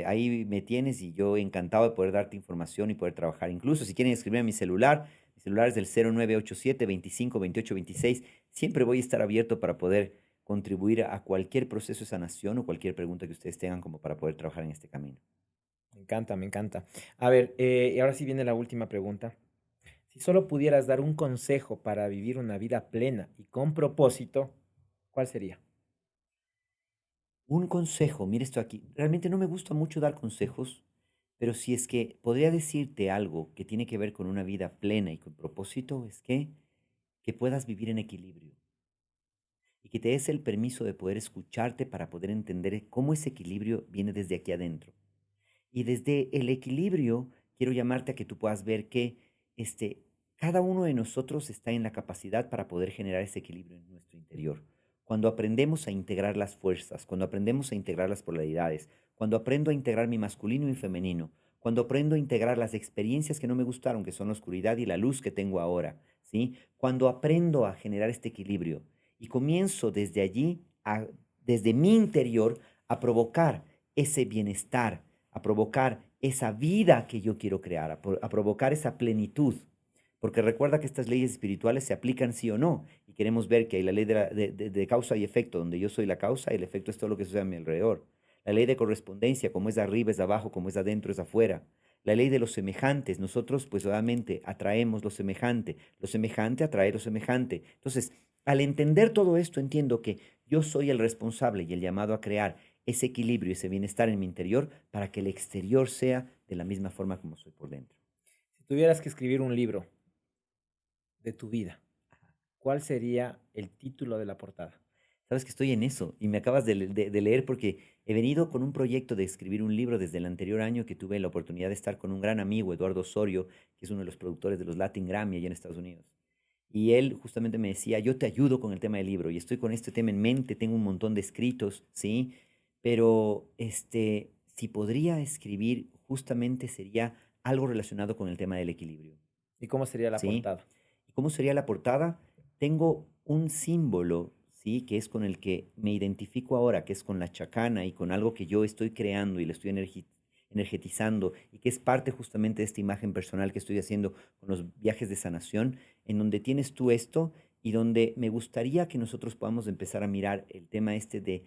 Speaker 1: ahí me tienes y yo encantado de poder darte información y poder trabajar. Incluso si quieren escribir a mi celular es del 0987 25 28 26, siempre voy a estar abierto para poder contribuir a cualquier proceso de sanación o cualquier pregunta que ustedes tengan como para poder trabajar en este camino.
Speaker 2: Me encanta, me encanta. A ver, y ahora sí viene la última pregunta. Si solo pudieras dar un consejo para vivir una vida plena y con propósito, ¿cuál sería?
Speaker 1: Un consejo, mira esto aquí. Realmente no me gusta mucho dar consejos, pero si es que podría decirte algo que tiene que ver con una vida plena y con propósito, es que puedas vivir en equilibrio y que te des el permiso de poder escucharte para poder entender cómo ese equilibrio viene desde aquí adentro. Y desde el equilibrio, quiero llamarte a que tú puedas ver que cada uno de nosotros está en la capacidad para poder generar ese equilibrio en nuestro interior. Cuando aprendemos a integrar las fuerzas, cuando aprendemos a integrar las polaridades, cuando aprendo a integrar mi masculino y mi femenino, cuando aprendo a integrar las experiencias que no me gustaron, que son la oscuridad y la luz que tengo ahora, ¿sí? Cuando aprendo a generar este equilibrio y comienzo desde allí, desde mi interior, a provocar ese bienestar, a provocar esa vida que yo quiero crear, a provocar esa plenitud. Porque recuerda que estas leyes espirituales se aplican sí o no. Y queremos ver que hay la ley de causa y efecto, donde yo soy la causa y el efecto es todo lo que sucede a mi alrededor. La ley de correspondencia, como es de arriba es de abajo, como es de adentro es de afuera. La ley de los semejantes, nosotros pues obviamente atraemos lo semejante atrae lo semejante. Entonces, al entender todo esto, entiendo que yo soy el responsable y el llamado a crear ese equilibrio, ese bienestar en mi interior para que el exterior sea de la misma forma como soy por dentro.
Speaker 2: Si tuvieras que escribir un libro de tu vida, ¿cuál sería el título de la portada?
Speaker 1: Sabes que estoy en eso y me acabas de leer porque he venido con un proyecto de escribir un libro desde el anterior año que tuve la oportunidad de estar con un gran amigo, Eduardo Osorio, que es uno de los productores de los Latin Grammy allá en Estados Unidos. Y él justamente me decía, yo te ayudo con el tema del libro y estoy con este tema en mente, tengo un montón de escritos, ¿sí? Pero si podría escribir, justamente sería algo relacionado con el tema del equilibrio,
Speaker 2: ¿Y cómo sería la
Speaker 1: ¿sí?
Speaker 2: portada?
Speaker 1: ¿Y cómo sería la portada? Tengo un símbolo, ¿sí? Que es con el que me identifico ahora, que es con la chacana y con algo que yo estoy creando y le estoy energetizando y que es parte justamente de esta imagen personal que estoy haciendo con los viajes de sanación, en donde tienes tú esto y donde me gustaría que nosotros podamos empezar a mirar el tema de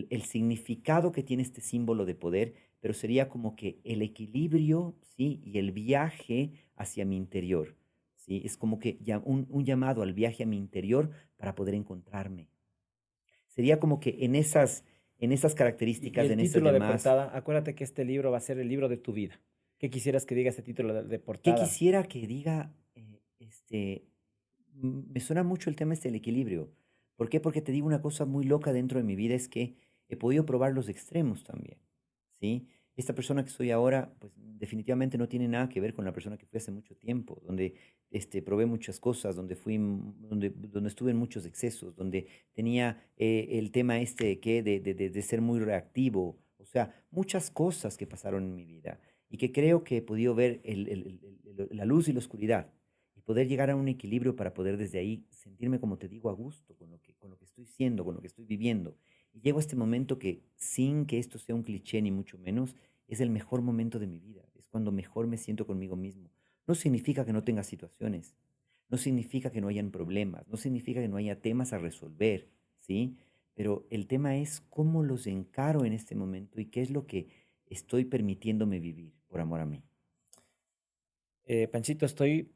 Speaker 1: el significado que tiene este símbolo de poder, pero sería como que el equilibrio, ¿sí? Y el viaje hacia mi interior. ¿Sí? Es como que un llamado al viaje a mi interior para poder encontrarme. Sería como que en esas
Speaker 2: Y
Speaker 1: características,
Speaker 2: el
Speaker 1: en esas
Speaker 2: título de
Speaker 1: llamadas,
Speaker 2: portada, acuérdate que este libro va a ser el libro de tu vida. ¿Qué quisieras que diga este título de
Speaker 1: ¿qué
Speaker 2: portada?
Speaker 1: quisiera que diga? Me suena mucho el tema del equilibrio. ¿Por qué? Porque te digo una cosa muy loca dentro de mi vida, es que he podido probar los extremos también, ¿sí? Esta persona que soy ahora, pues definitivamente no tiene nada que ver con la persona que fui hace mucho tiempo, donde probé muchas cosas, donde donde estuve en muchos excesos, donde tenía el tema de ser muy reactivo, o sea, muchas cosas que pasaron en mi vida y que creo que he podido ver la luz y la oscuridad y poder llegar a un equilibrio para poder desde ahí sentirme, como te digo, a gusto con lo que estoy siendo, con lo que estoy viviendo. Y llego a este momento que, sin que esto sea un cliché ni mucho menos, es el mejor momento de mi vida. Es cuando mejor me siento conmigo mismo. No significa que no tenga situaciones, no significa que no hayan problemas, no significa que no haya temas a resolver, ¿sí? Pero el tema es cómo los encaro en este momento y qué es lo que estoy permitiéndome vivir por amor a mí.
Speaker 2: Panchito, estoy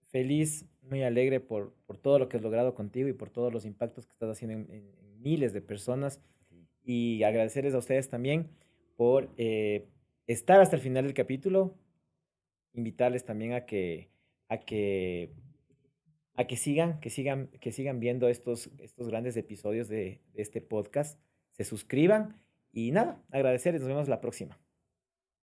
Speaker 2: feliz, muy alegre por todo lo que has logrado contigo y por todos los impactos que estás haciendo en miles de personas.
Speaker 1: Sí.
Speaker 2: Y agradecerles a ustedes también por estar hasta el final del capítulo. Invitarles también a que, que sigan viendo estos grandes episodios de este podcast. Se suscriban y nada, agradecerles. Nos vemos la próxima.